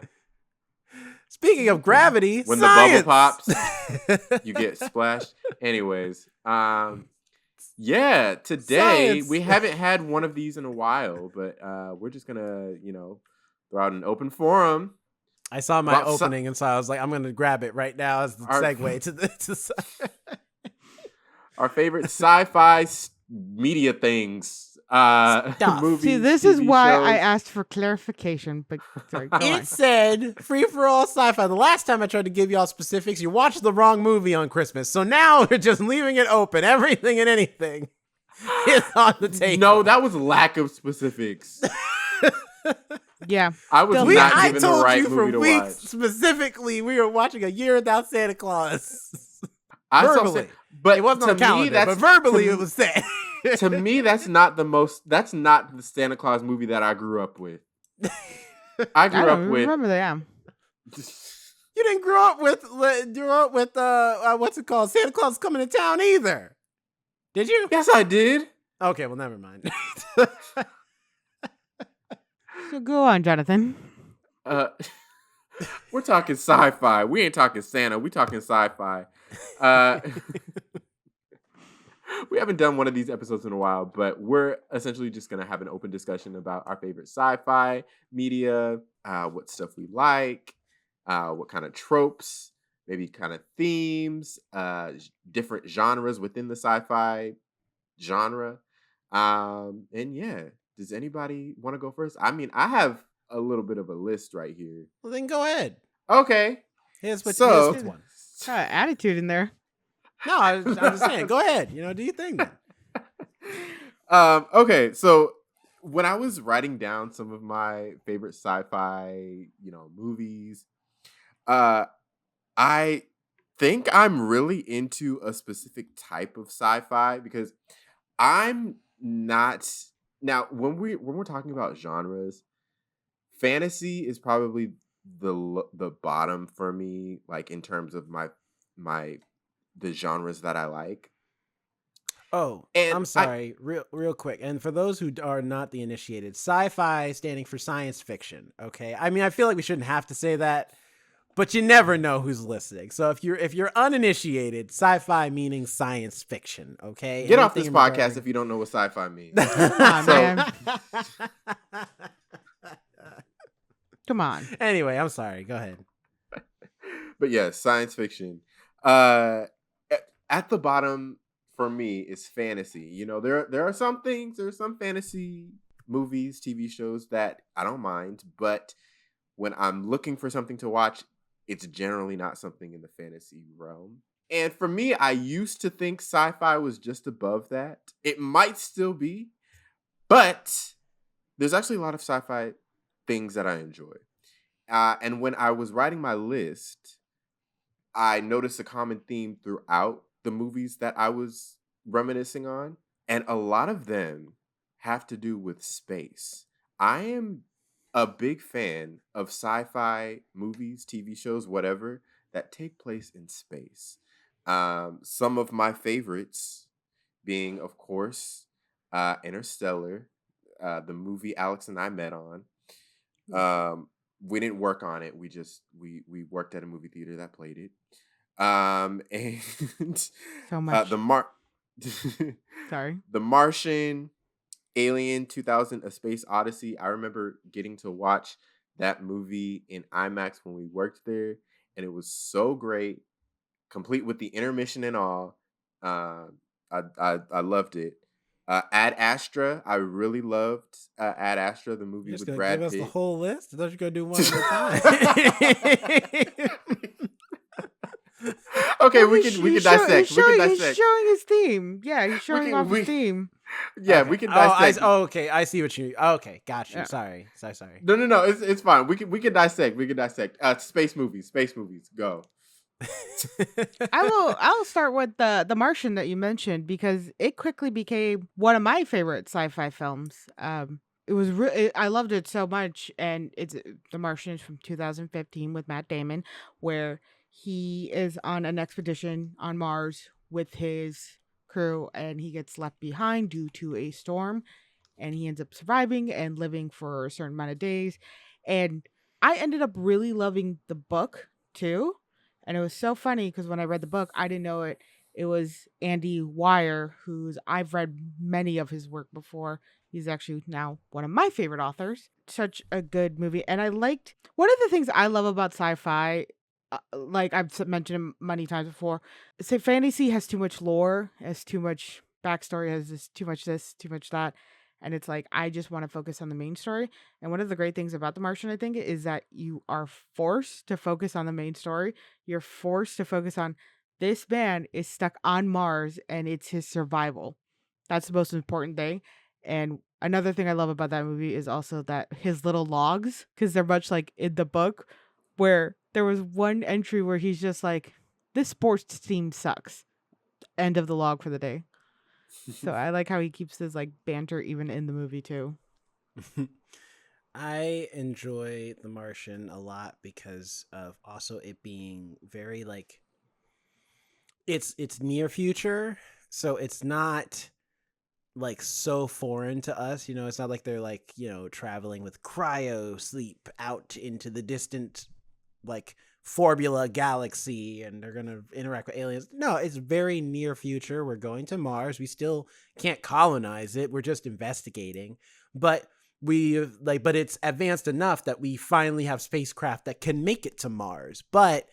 Speaking of gravity, when science! the bubble pops, you get splashed. Anyways, yeah, today Science. we haven't had one of these in a while, but we're just gonna, throw out an open forum. I saw my opening, and so I was like, I'm gonna grab it right now as the segue to the. Our favorite sci-fi media things. Movies, See, this TV is why shows. I asked for clarification. But sorry, go on. It said free for all sci-fi. The last time I tried to give y'all specifics, you watched the wrong movie on Christmas. So now we're just leaving it open. Everything and anything is on the table. No, that was lack of specifics. Yeah, I was not given the right movie to watch. Specifically, we were watching A Year Without Santa Claus. Verbally. But it wasn't on the calendar, but verbally it was said. To me, that's not the Santa Claus movie that I grew up with. I grew up with. Remember that? You didn't grow up with what's it called? Santa Claus Coming to Town either. Did you? Yes, I did. Okay, well, never mind. So go on, Jonathan. We're talking sci-fi. We ain't talking Santa. We talking sci-fi. We haven't done one of these episodes in a while, but we're essentially just going to have an open discussion about our favorite sci-fi media, what stuff we like, what kind of tropes, maybe kind of themes, different genres within the sci-fi genre. And yeah, does anybody want to go first? I mean, I have a little bit of a list right here. Well, then go ahead. Okay. Here's one. Attitude in there. No, I'm just saying. Go ahead. Do your thing then. Okay, so when I was writing down some of my favorite sci-fi, movies, I think I'm really into a specific type of sci-fi because I'm not now when we're talking about genres, fantasy is probably the bottom for me, like in terms of the genres that I like. Oh, and I'm sorry, real quick. And for those who are not the initiated, sci-fi standing for science fiction. Okay, I mean, I feel like we shouldn't have to say that, but you never know who's listening. So if you're uninitiated, sci-fi meaning science fiction, okay? Get off Anything this in podcast regard. if you don't know what sci-fi means. Come on, So- man. Come on. Anyway, I'm sorry. Go ahead. But yes, science fiction. Uh, at the bottom for me is fantasy. You know, there are some things, there are some fantasy movies, TV shows that I don't mind, but when I'm looking for something to watch, it's generally not something in the fantasy realm. And for me, I used to think sci-fi was just above that. It might still be, but there's actually a lot of sci-fi things that I enjoy. And when I was writing my list, I noticed a common theme throughout the movies that I was reminiscing on, and a lot of them have to do with space. I am a big fan of sci-fi movies, TV shows, whatever, that take place in space. Some of my favorites being, of course, Interstellar, the movie Alex and I met on. We didn't work on it. We worked at a movie theater that played it. And So much. Sorry. The Martian, Alien 2000 A Space Odyssey. I remember getting to watch that movie in IMAX when we worked there, and it was so great, complete with the intermission and all. I loved it. Ad Astra, I really loved Ad Astra, the movie You're just with gonna Brad give us Pitt. the whole list? I thought you were gonna do one at a time. Okay, Well, we can dissect. He's We can showing, dissect. he's showing his theme. Yeah, he's showing off his theme. Yeah, Okay. we can Oh, dissect. okay, I see what you. Okay, got you. Yeah. Sorry. No. It's fine. We can dissect. We can dissect. Space movies. Go. I'll start with the Martian that you mentioned because it quickly became one of my favorite sci-fi films. It was I loved it so much, and it's The Martian is from 2015 with Matt Damon, where he is on an expedition on Mars with his crew, and he gets left behind due to a storm, and he ends up surviving and living for a certain amount of days. And I ended up really loving the book too. And it was so funny because when I read the book, I didn't know it. It was Andy Weir, who's I've read many of his work before. He's actually now one of my favorite authors. Such a good movie. And I liked one of the things I love about sci-fi, like I've mentioned many times before, say fantasy has too much lore, has too much backstory, has too much this, too much that. And it's like, I just want to focus on the main story. And one of the great things about The Martian, I think, is that you are forced to focus on the main story. You're forced to focus on this man is stuck on Mars and it's his survival. That's the most important thing. And another thing I love about that movie is also that his little logs, because they're much like in the book, where there was one entry where he's just like, this sports team sucks. End of the log for the day. So I like how he keeps his like banter even in the movie too. I enjoy The Martian a lot because of also it being very like it's near future, so it's not like so foreign to us, you know. It's not like they're like, you know, traveling with cryo sleep out into the distant like Formula galaxy and they're gonna interact with aliens. No, it's very near future. We're going to Mars. We still can't colonize it. We're just investigating, but but it's advanced enough that we finally have spacecraft that can make it to Mars, but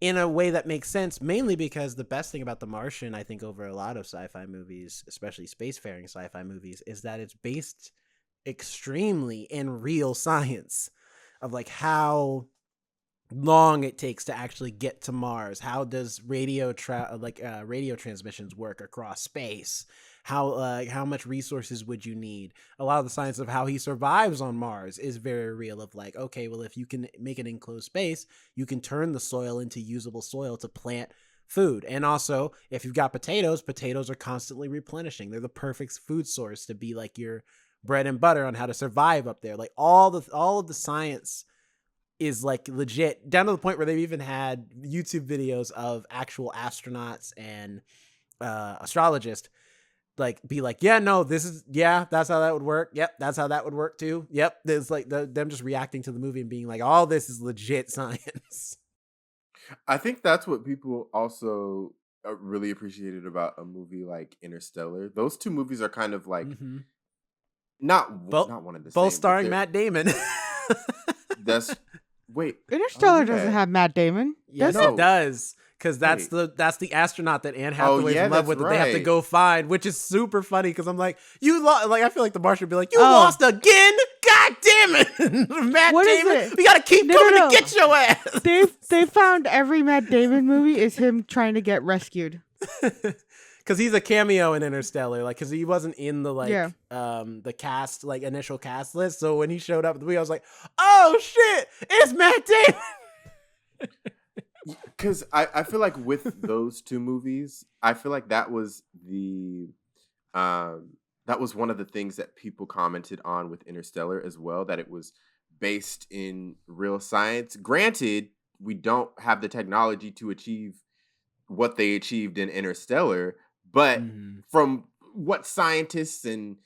in a way that makes sense, mainly because the best thing about The Martian, I think, over a lot of sci-fi movies, especially spacefaring sci-fi movies, is that it's based extremely in real science of like how long it takes to actually get to Mars. How does radio transmissions work across space? How much resources would you need? A lot of the science of how he survives on Mars is very real of like, okay, well, if you can make an enclosed space, you can turn the soil into usable soil to plant food. And also, if you've got potatoes are constantly replenishing. They're the perfect food source to be like your bread and butter on how to survive up there. Like all of the science is like legit, down to the point where they've even had YouTube videos of actual astronauts and astrologists like be like, yeah, no, that's how that would work. Yep, that's how that would work too. Yep, there's like them just reacting to the movie and being like, all this is legit science. I think that's what people also really appreciated about a movie like Interstellar. Those two movies are kind of like Mm-hmm. Both not one of the both same, but starring Matt Damon. that's wait. Oh Interstellar doesn't yeah. have Matt Damon, Yes, does No. it? it does. Because that's Wait. the astronaut that Anne Oh Hathaway's yeah, in love that's with that they have to right. go find, which is super funny. Because I'm like, like I feel like the Martian would be like, you Oh. lost again? God damn it, Matt What is Damon! it? We gotta keep No, coming no. to get your ass. They found every Matt Damon movie is him trying to get rescued. Because he's a cameo in Interstellar, like because he wasn't in the Yeah. the cast initial cast list. So when he showed up at the movie, I was like, oh shit, it's Matt Damon. Because I feel like with those two movies, I feel like that was one of the things that people commented on with Interstellar as well, that it was based in real science. Granted, we don't have the technology to achieve what they achieved in Interstellar, but from what scientists and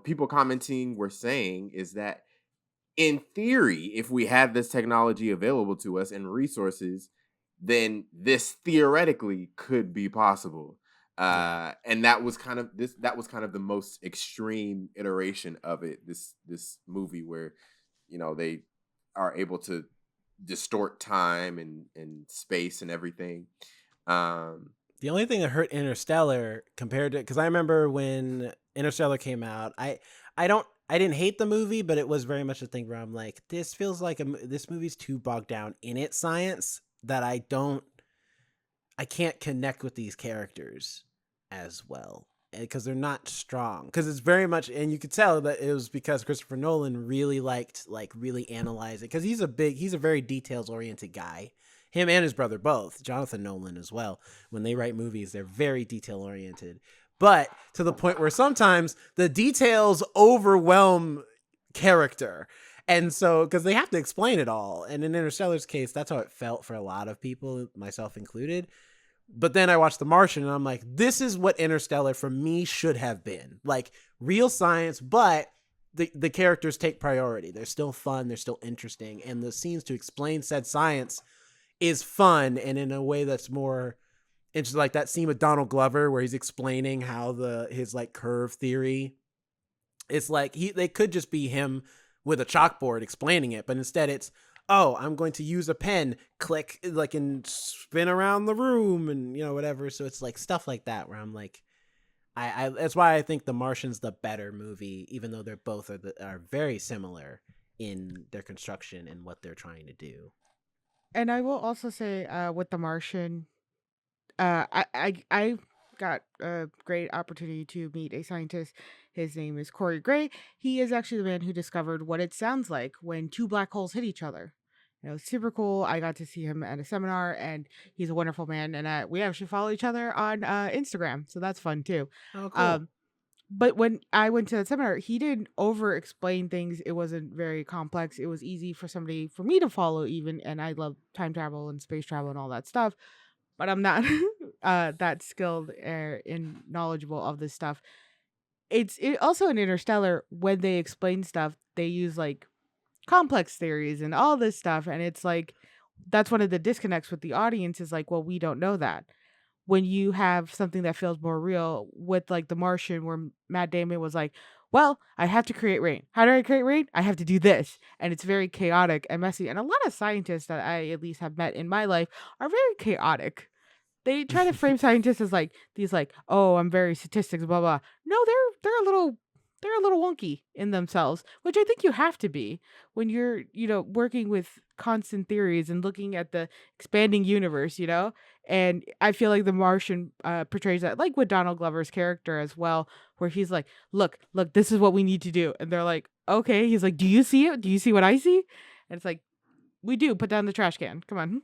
people commenting were saying is that in theory, if we had this technology available to us and resources, then this theoretically could be possible. And that was kind of the most extreme iteration of it, this movie where they are able to distort time and space and everything. The only thing that hurt Interstellar compared to, because I remember when Interstellar came out, I didn't hate the movie, but it was very much a thing where I'm like, this feels like this movie's too bogged down in its science that I can't connect with these characters as well, because they're not strong. Because it's very much, and you could tell that it was because Christopher Nolan really liked really analyze it, because he's a very details oriented guy. Him and his brother both, Jonathan Nolan as well. When they write movies, they're very detail oriented, but to the point where sometimes the details overwhelm character. And so, because they have to explain it all. And in Interstellar's case, that's how it felt for a lot of people, myself included. But then I watched The Martian and I'm like, this is what Interstellar for me should have been. Like real science, but the characters take priority. They're still fun. They're still interesting. And the scenes to explain said science is fun. And in a way that's more, it's like that scene with Donald Glover where he's explaining how his curve theory. It's like they could just be him with a chalkboard explaining it, but instead it's, oh, I'm going to use a pen, click, and spin around the room and, whatever. So it's like stuff like that where I'm like, I that's why I think The Martian's the better movie, even though they're both are very similar in their construction and what they're trying to do. And I will also say, with The Martian, I got a great opportunity to meet a scientist. His name is Corey Gray. He is actually the man who discovered what it sounds like when two black holes hit each other. It was super cool. I got to see him at a seminar, and he's a wonderful man. And we actually follow each other on Instagram, so that's fun too. Oh, cool. But when I went to that seminar, he didn't over explain things. It wasn't very complex. It was easy for me to follow even. And I love time travel and space travel and all that stuff. But I'm not that skilled and knowledgeable of this stuff. It also in Interstellar, when they explain stuff, they use complex theories and all this stuff. And it's like, that's one of the disconnects with the audience is like, well, we don't know that. When you have something that feels more real with The Martian, where Matt Damon was like, well, I have to create rain. How do I create rain? I have to do this. And it's very chaotic and messy. And a lot of scientists that I at least have met in my life are very chaotic. They try to frame scientists as these oh, I'm very statistics, blah blah. No, they're a little wonky in themselves, which I think you have to be when you're, working with constant theories and looking at the expanding universe, And I feel like The Martian portrays that, like with Donald Glover's character as well, where he's like, look, this is what we need to do. And they're like, okay. He's like, do you see it? Do you see what I see? And it's like, we do. Put down the trash can. Come on.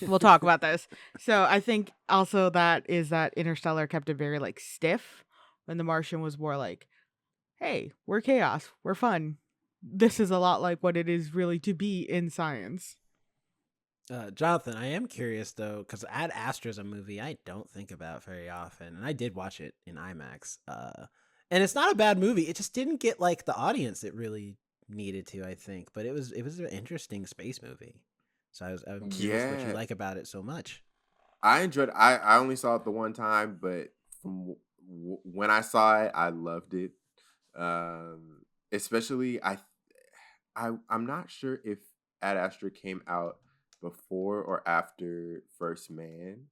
We'll talk about this. So I think also that Interstellar kept it very stiff, when The Martian was more like, hey, we're chaos, we're fun. This is a lot like what it is really to be in science. Jonathan, I am curious though, because Ad Astra is a movie I don't think about very often, and I did watch it in IMAX. And it's not a bad movie. It just didn't get like the audience it really needed to, I think. But it was an interesting space movie. So I'm curious what you Yeah, like about it so much. I enjoyed. I only saw it the one time, but from when I saw it, I loved it. Especially I'm not sure if Ad Astra came out before or after First Man.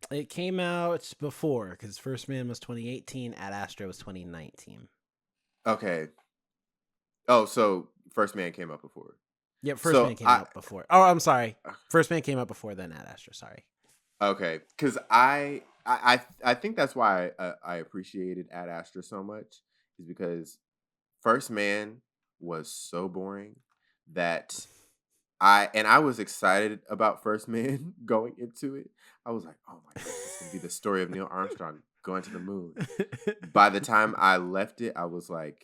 It came out before because First Man was 2018, Ad Astra was 2019. Okay. Oh, so First Man came out before. Yep, First So Man came out before. Oh, I'm sorry. First Man came out before then Ad Astra. Sorry. okay, because I think that's why I appreciated Ad Astra so much is because First Man was so boring that I was excited about First Man going into it. I was like, oh my god, this is gonna be the story of Neil Armstrong going to the moon. By the time I left it, I was like,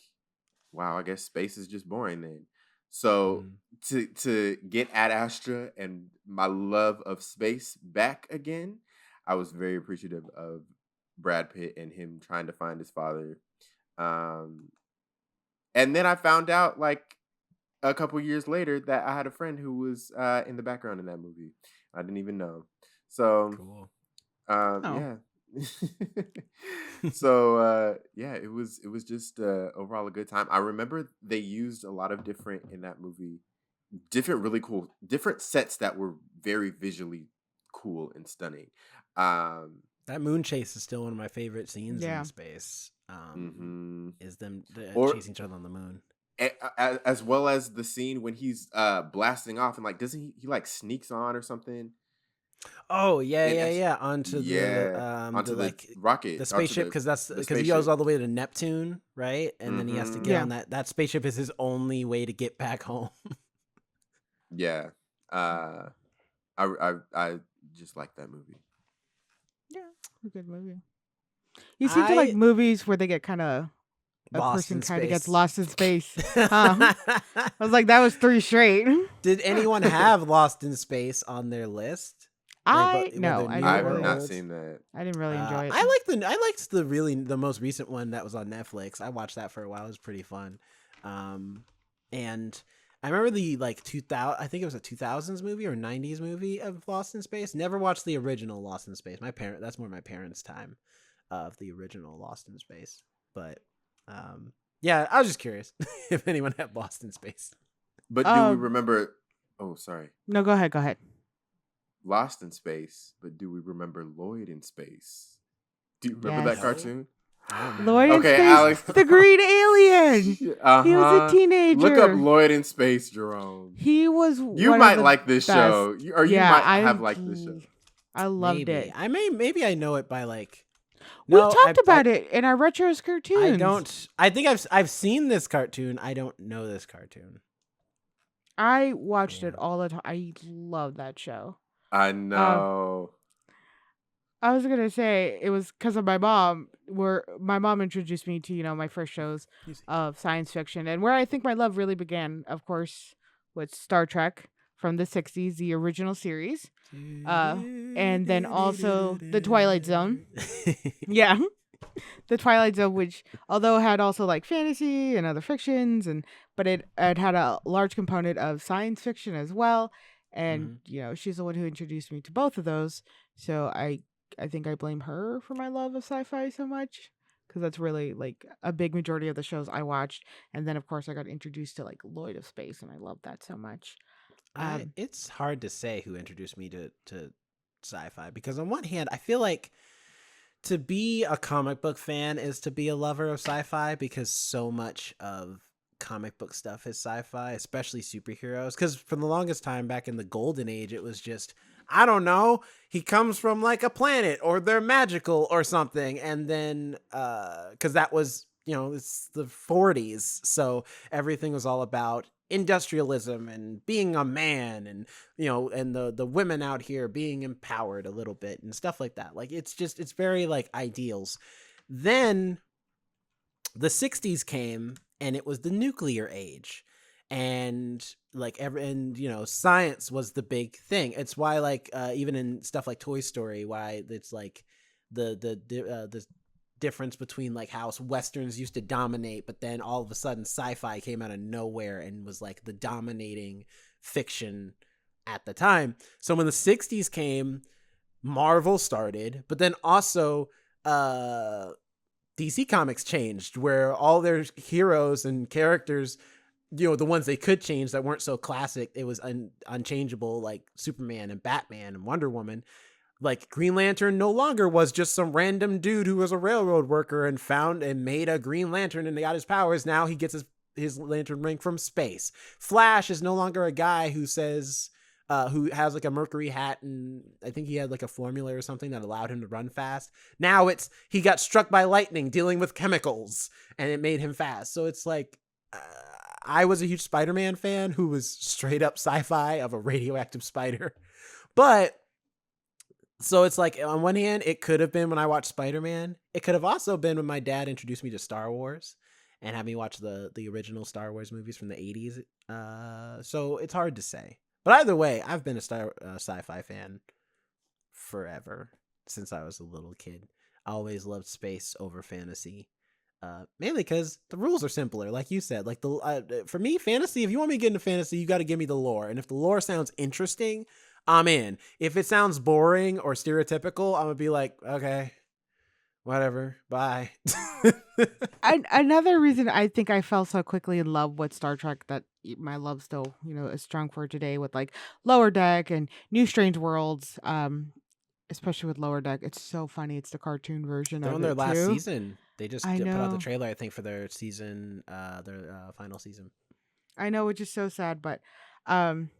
wow, I guess space is just boring then. So Mm. to get Ad Astra and my love of space back again, I was very appreciative of Brad Pitt and him trying to find his father. Um, and then I found out like a couple years later that I had a friend who was in the background in that movie. I didn't even know. So Cool. Oh, yeah. So yeah, it was just overall a good time. I remember they used a lot of different in that movie, different really cool different sets that were very visually cool and stunning. Um That moon chase is still one of my favorite scenes in yeah. space. mhm. Is them Or chasing each other on the moon. as well as the scene when he's blasting off and like doesn't he like sneaks on or something Oh yeah, and yeah, yeah. Onto yeah the onto the like the rocket onto spaceship the because he goes spaceship. all the way to Neptune, right? And then he has to get Mhm. Yeah. on that spaceship is his only way to get back home. Yeah. Uh I just like that movie. Yeah. A good movie. You seem to like I movies where they get kind of a lost person in kind of gets space. lost in space. Huh? I was like, that was three straight. Did anyone have Lost in Space on their list? Like, I but no, whether I new didn't I've or really. not old? seen that. I didn't really enjoy it. I liked the most recent one that was on Netflix. I watched that for a while. It was pretty fun. And I remember the like 2000. I think it was a 2000s movie or 90s movie of Lost in Space. Never watched the original Lost in Space. That's more my parents' time of the original Lost in Space. But yeah, I was just curious if anyone had Lost in Space. But do we Oh remember oh sorry. no, go ahead. Go ahead. Lost in Space, but do we remember Lloyd in Space? Do you remember that Yes. No, cartoon? I don't remember Lloyd that. in Okay, space, Alex. the green alien. He was a Uh-huh. Look up teenager. Lloyd in Space, Jerome. He was You one of might the like this best. show. Or you Yeah, might have liked this show. I loved Maybe it. maybe I know it by like We no talked about it in our retros I cartoons. don't. I think I've seen this cartoon. I don't know this cartoon. I watched Yeah. it all the time. I love that show. I Uh, know. I was gonna say it was because of my mom. Where my mom introduced me to my first shows Easy. of science fiction, and where I think my love really began, of course, with Star Trek from the '60s, the original series, and then also the Twilight Zone. Yeah, the Twilight Zone, which although had also like fantasy and other fictions, but it had a large component of science fiction as well. And Mhm. she's the one who introduced me to both of those. So I think I blame her for my love of sci-fi so much because that's really like a big majority of the shows I watched. And then of course I got introduced to like Lloyd of Space, and I love that so much. It's hard to say who introduced me to sci-fi because on one hand, I feel like to be a comic book fan is to be a lover of sci-fi because so much of comic book stuff is sci-fi, especially superheroes. Because for the longest time back in the golden age, it was just I don't know. He comes from like a planet, or they're magical, or something, and then because that was it's the 40s, so everything was all about industrialism and being a man and and the women out here being empowered a little bit and stuff like that. Like it's very like ideals. Then the 60s came and it was the nuclear age. and science was the big thing. It's why even in stuff like Toy Story, why it's like the difference between like how westerns used to dominate, but then all of a sudden sci-fi came out of nowhere and was like the dominating fiction at the time. So when the 60s came, Marvel started, but then also DC Comics changed, where all their heroes and characters, the ones they could change that weren't so classic, it was unchangeable, like Superman and Batman and Wonder Woman. Like Green Lantern no longer was just some random dude who was a railroad worker and found and made a Green Lantern and got his powers. Now he gets his lantern ring from space. Flash is no longer a guy who says, who has like a Mercury hat, and I think he had like a formula or something that allowed him to run fast. Now it's he got struck by lightning dealing with chemicals and it made him fast. So it's like, I was a huge Spider-Man fan who was straight up sci-fi of a radioactive spider. But so it's like, on one hand, it could have been when I watched Spider-Man. It could have also been when my dad introduced me to Star Wars and had me watch the original Star Wars movies from the 80s. So it's hard to say. But either way, I've been a sci-fi fan forever, since I was a little kid. I always loved space over fantasy. Mainly because the rules are simpler, like you said. Like for me, fantasy, if you want me to get into fantasy, you got to give me the lore. And if the lore sounds interesting, I'm in. If it sounds boring or stereotypical, I'm gonna be like, okay, whatever, bye. Another reason I think I fell so quickly in love with Star Trek, that my love still, is strong for today, with like Lower Deck and New Strange Worlds, especially with Lower Deck. It's so funny. It's the cartoon version They're of on their it last too. season. They just I put out the know. trailer, I think, for their season, their final season. I know, which is so sad, but um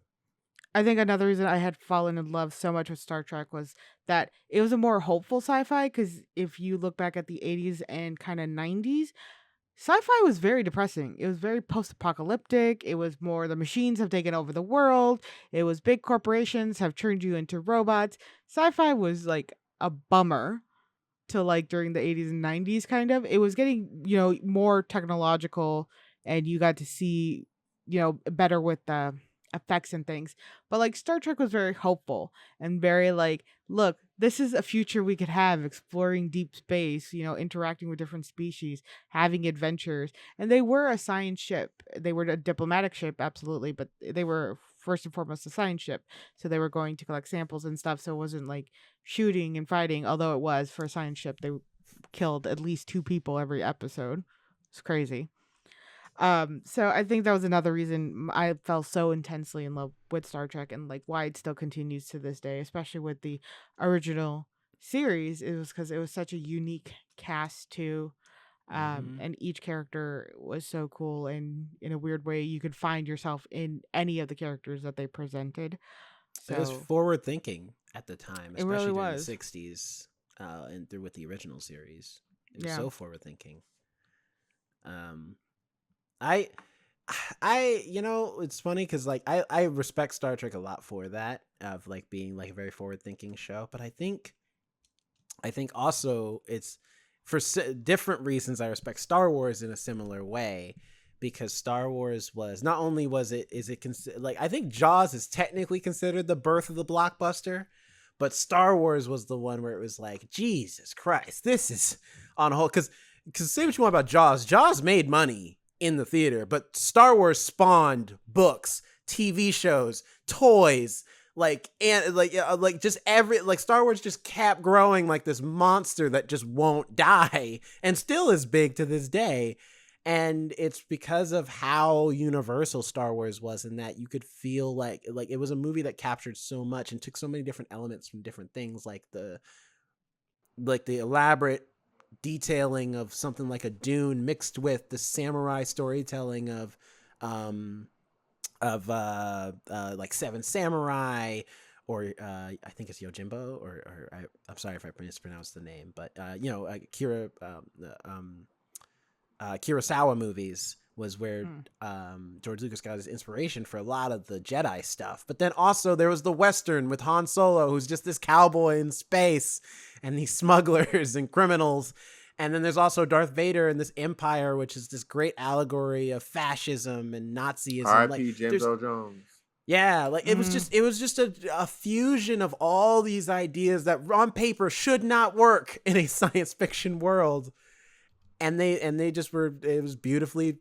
I think another reason I had fallen in love so much with Star Trek was that it was a more hopeful sci-fi, because if you look back at the 80s and kind of 90s, sci-fi was very depressing. It was very post-apocalyptic. It was more the machines have taken over the world. It was big corporations have turned you into robots. Sci-fi was like a bummer to like during the 80s and 90s kind of. It was getting, more technological, and you got to see, better with the effects and things. But like Star Trek was very hopeful and very like, look, this is a future we could have, exploring deep space, interacting with different species, having adventures. And they were a science ship. They were a diplomatic ship, absolutely, but they were first and foremost a science ship. So they were going to collect samples and stuff. So it wasn't like shooting and fighting, although it was for a science ship. They killed at least 2 people every episode. It's crazy. So I think that was another reason I fell so intensely in love with Star Trek, and like why it still continues to this day, especially with the original series. It was because it was such a unique cast too. Mm-hmm. And each character was so cool, and in a weird way, you could find yourself in any of the characters that they presented. It was So forward thinking at the time, it really especially during the was. 60s, and through with the original series. It was Yeah. so forward thinking. Um, I, it's funny because like I respect Star Trek a lot for that, of like being like a very forward thinking show, but I think also it's for different reasons. I respect Star Wars in a similar way, because Star Wars was not only like, I think Jaws is technically considered the birth of the blockbuster, but Star Wars was the one where it was like, Jesus Christ, this is on a whole, because say what you want about Jaws made money in the theater, but Star Wars spawned books, TV shows, toys, like just every, like Star Wars just kept growing like this monster that just won't die and still is big to this day. And it's because of how universal Star Wars was, in that you could feel like it was a movie that captured so much and took so many different elements from different things, like the elaborate detailing of something like a Dune mixed with the samurai storytelling of like Seven Samurai, or I think it's Yojimbo, or I'm sorry if I mispronounced the name, but Kurosawa movies was where George Lucas got his inspiration for a lot of the Jedi stuff. But then also there was the Western with Han Solo, who's just this cowboy in space, and these smugglers and criminals. And then there's also Darth Vader and this empire, which is this great allegory of fascism and Nazism. Like, R.I.P. James Earl Jones. Yeah, like it was just a fusion of all these ideas that on paper should not work in a science fiction world, and they just were, it was beautifully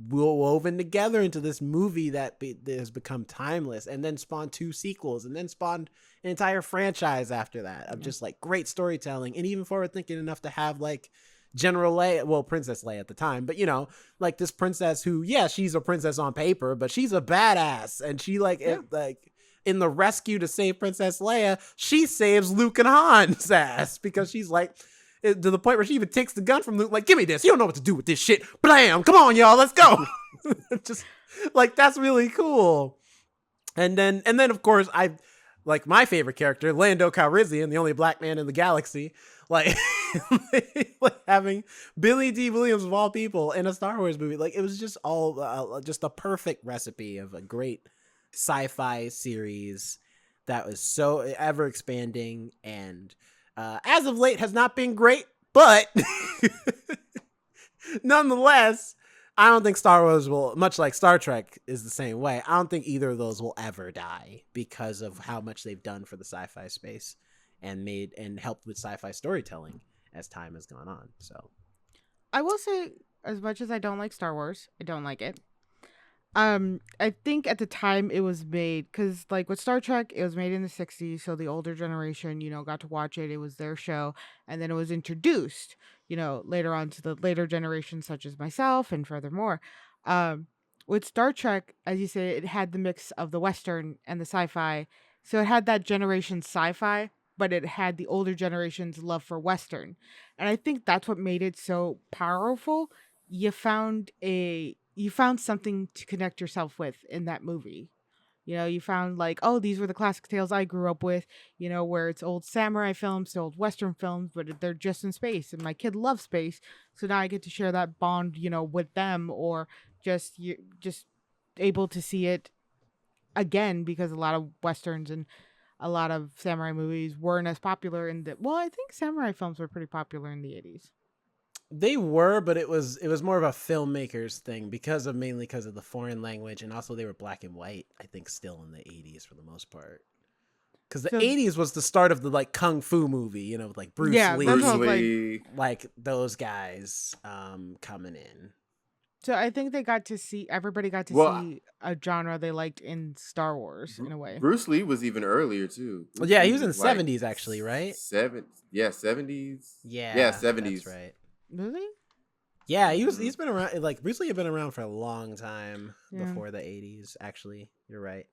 woven together into this movie that has become timeless, and then spawned 2 sequels, and then spawned an entire franchise after that of just like great storytelling, and even forward thinking enough to have like General Leia, well, Princess Leia at the time, but like this princess who, yeah, she's a princess on paper, but she's a badass, and she like in the rescue to save Princess Leia, she saves Luke and Han's ass, because she's like, to the point where she even takes the gun from Luke, like, give me this, you don't know what to do with this shit, blam, come on y'all, let's go. Just like, that's really cool. And then of course, I like my favorite character, Lando Calrissian, the only black man in the galaxy, like, like having Billy D. Williams of all people in a Star Wars movie. Like, it was just all just a perfect recipe of a great sci-fi series that was so ever expanding, and as of late has not been great, but nonetheless, I don't think Star Wars will, much like Star Trek is the same way, I don't think either of those will ever die because of how much they've done for the sci-fi space and helped with sci-fi storytelling as time has gone on. So I will say, as much as I don't like Star Wars, I don't like it. I think at the time it was made, because like with Star Trek, it was made in the 60s, so the older generation, got to watch it. It was their show, and then it was introduced, later on to the later generations, such as myself, and furthermore. With Star Trek, as you say, it had the mix of the Western and the sci-fi, so it had that generation sci-fi, but it had the older generation's love for Western, and I think that's what made it so powerful. You found something to connect yourself with in that movie. You found like, oh, these were the classic tales I grew up with, where it's old samurai films to old Western films, but they're just in space. And my kid loves space. So now I get to share that bond, with them, or just able to see it again, because a lot of Westerns and a lot of samurai movies weren't as popular I think samurai films were pretty popular in the 80s. they were, but it was more of a filmmaker's thing mainly because of the foreign language, and also they were black and white, I think, still in the 80s for the most part. Because the 80s was the start of the like kung fu movie, like Bruce Lee, that's what, like those guys coming in. So I think everybody got to see a genre they liked in Star Wars in a way. Bruce Lee was even earlier too. Well, yeah, he was in the 70s actually, right? 70s. Yeah, 70s. That's right. Really? Yeah, he's been around. Like Bruce Lee had been around for a long time before the 80s. Actually, you're right.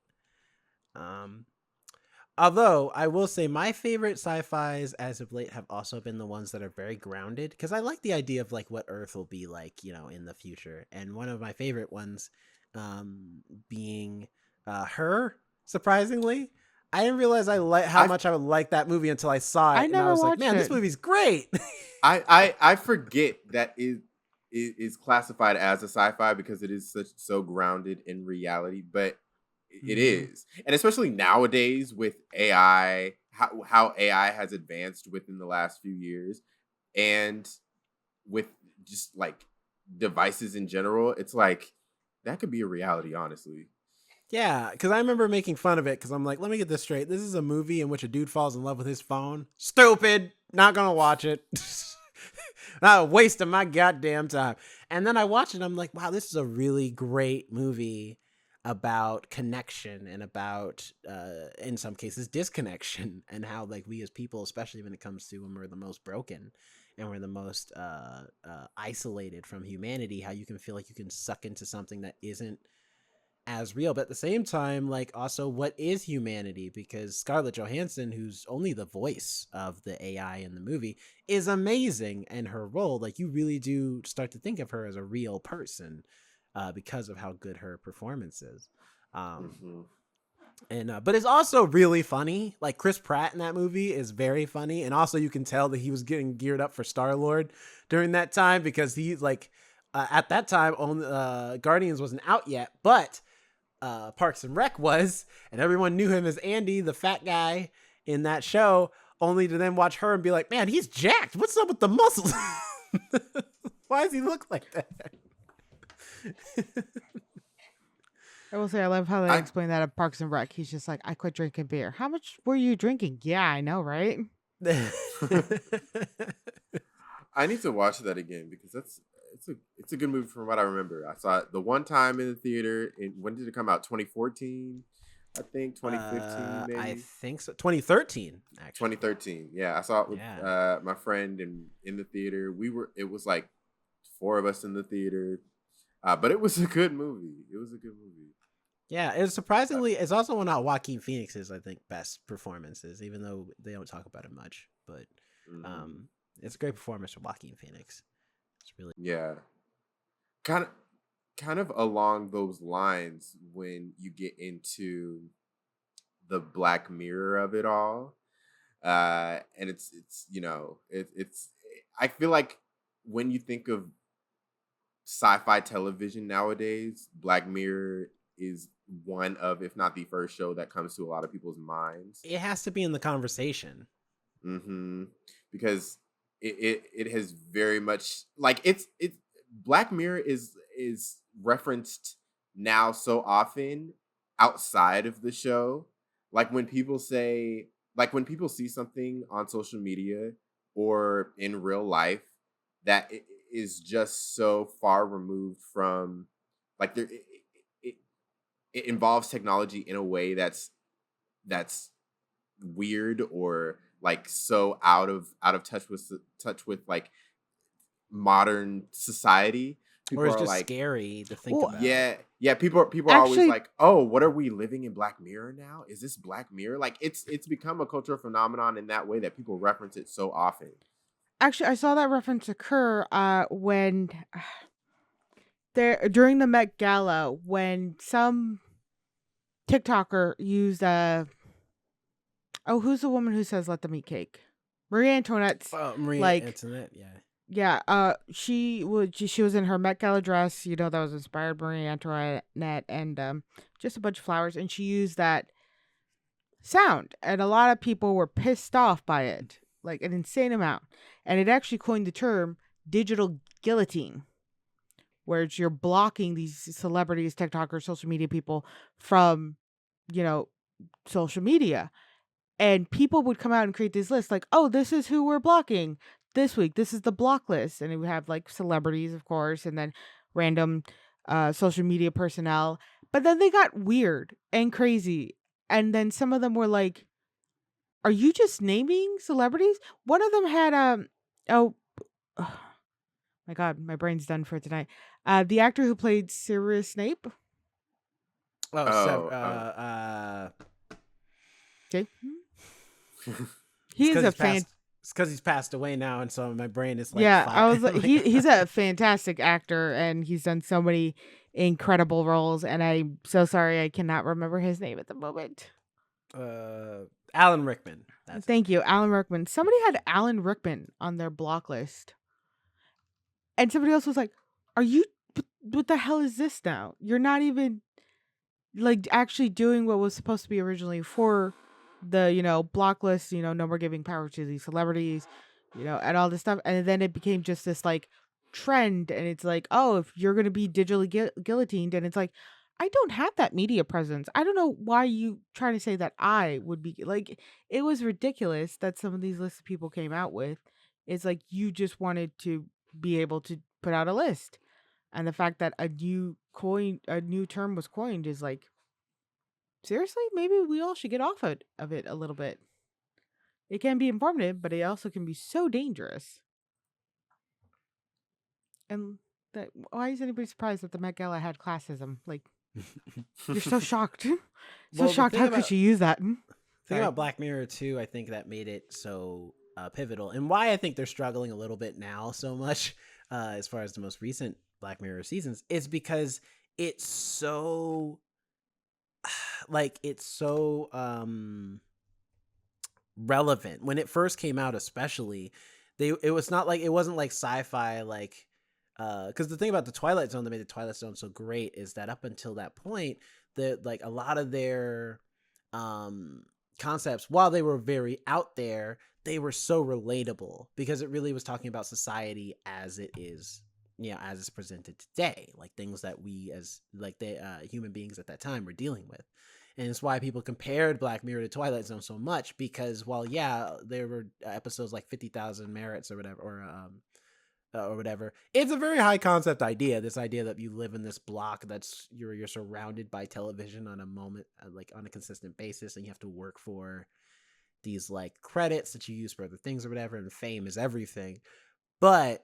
Although I will say my favorite sci-fis as of late have also been the ones that are very grounded, because I like the idea of like what Earth will be like, in the future. And one of my favorite ones being Her, surprisingly. I didn't realize how much I would like that movie until I saw it. I never was like, watched man, it. this movie's great. I forget that is classified as a sci-fi because it is so grounded in reality, but it is. And especially nowadays with AI, how AI has advanced within the last few years, and with just like devices in general, it's like that could be a reality, honestly. Yeah, because I remember making fun of it because I'm like, let me get this straight. This is a movie in which a dude falls in love with his phone. Stupid. Not going to watch it. Not a waste of my goddamn time. And then I watched it and I'm like, wow, this is a really great movie about connection and about, in some cases, disconnection, and how like we as people, especially when it comes to when we're the most broken and we're the most isolated from humanity, how you can feel like you can suck into something that isn't as real, but at the same time, like, also what is humanity? Because Scarlett Johansson, who's only the voice of the AI in the movie, is amazing, and her role, like, you really do start to think of her as a real person because of how good her performance is. And but it's also really funny. Like, Chris Pratt in that movie is very funny, and also you can tell that he was getting geared up for Star-Lord during that time, because he's like at that time Guardians wasn't out yet, but Parks and Rec was, and everyone knew him as Andy, the fat guy in that show, only to then watch her and be like, man, he's jacked. What's up with the muscles? Why does he look like that? I will say I love how they I explain that at Parks and Rec. He's just like, I quit drinking beer. How much were you drinking? Yeah, I know, right? I need to watch that again because it's a good movie from what I remember. I saw it the one time in the theater. When did it come out? 2014, I think 2015 I maybe. think so. 2013, actually. 2013. Yeah, I saw it with Yeah. my friend in the theater. It was like four of us in the theater, but it was a good movie. It was a good movie. Yeah, it's surprisingly, it's also one of Joaquin Phoenix's, I think, best performances, even though they don't talk about it much. But Hmm. um, it's a great performance from Joaquin Phoenix. It's really Yeah, kind of kind of along those lines when you get into the Black Mirror of it all. And it's it's I feel like when you think of sci-fi television nowadays, Black Mirror is one of, if not the first show that comes to a lot of people's minds. it has to be in the conversation. Hmm. Because it has very much like it's Black Mirror is referenced now so often outside of the show. Like when people say, like when people see something on social media or in real life that is just so far removed from, like there it, it involves technology in a way that's weird or like so out of touch with like modern society. Or People it's are just like, scary to think Well, about. yeah, people are always actually, like, oh, what are we living in Black Mirror now? Is this Black Mirror? Like it's become a cultural phenomenon in that way that people reference it so often. I saw that reference occur when there during the Met Gala when some TikToker used who's the woman who says let them eat cake? Marie Antoinette's Maria like Antoinette, yeah. yeah, she was in her Met Gala dress, that was inspired Marie Antoinette and just a bunch of flowers and she used that sound and a lot of people were pissed off by it, like an insane amount. And it actually coined the term digital guillotine, where you're blocking these celebrities, TikTokers, social media people from, you know, social media. And people would come out and create these lists like, oh, this is who we're blocking this week. This is the block list. And it would have like celebrities, of course, and then random social media personnel. But then they got weird and crazy. And then some of them were like, are you just naming celebrities? One of them had oh, my god, my brain's done for tonight. The actor who played Sirius Snape. Oh, Oh, Okay. it's He is because a he's fan. passed. It's because he's passed away now, and so my brain is like Yeah, I five. was like, like, he's a fantastic actor, and he's done so many incredible roles. And I'm so sorry I cannot remember his name at the moment. Alan Rickman. That's his Thank name. you, Alan Rickman. Somebody had Alan Rickman on their block list, and somebody else was like, "Are you? What the hell is this now? You're not even like actually doing what was supposed to be originally for the block list. No more giving power to these celebrities, and all this stuff. And then it became just this like trend, and it's like, oh, if you're gonna be digitally guillotined, and it's like, I don't have that media presence. I don't know why you trying to say that I would be like. It was ridiculous that some of these lists of people came out with. It's like you just wanted to be able to put out a list, and the fact that a new term was coined is like, seriously, maybe we all should get off of it a little bit. It can be informative, but it also can be so dangerous. And that why is anybody surprised that the Met Gala had classism? Like, you're so shocked. So Well, the shocked. thing How could about you use that? thing Sorry. about Black Mirror too, I think that made it so pivotal, and why I think they're struggling a little bit now so much, as far as the most recent Black Mirror seasons, is because it's so it's so relevant. When it first came out, especially, it was not like, it wasn't like Sci-Fi, like because the thing about the Twilight Zone that made the Twilight Zone so great is that up until that point, like a lot of their concepts, while they were very out there, they were so relatable because it really was talking about society as it is, as it's presented today, like things that we as like the human beings at that time were dealing with. And it's why people compared Black Mirror to Twilight Zone so much, because while there were episodes like 50,000 Merits or whatever, it's a very high concept idea. This idea that you live in this block that's you're surrounded by television on a moment, like on a consistent basis, and you have to work for these like credits that you use for other things or whatever, and fame is everything. But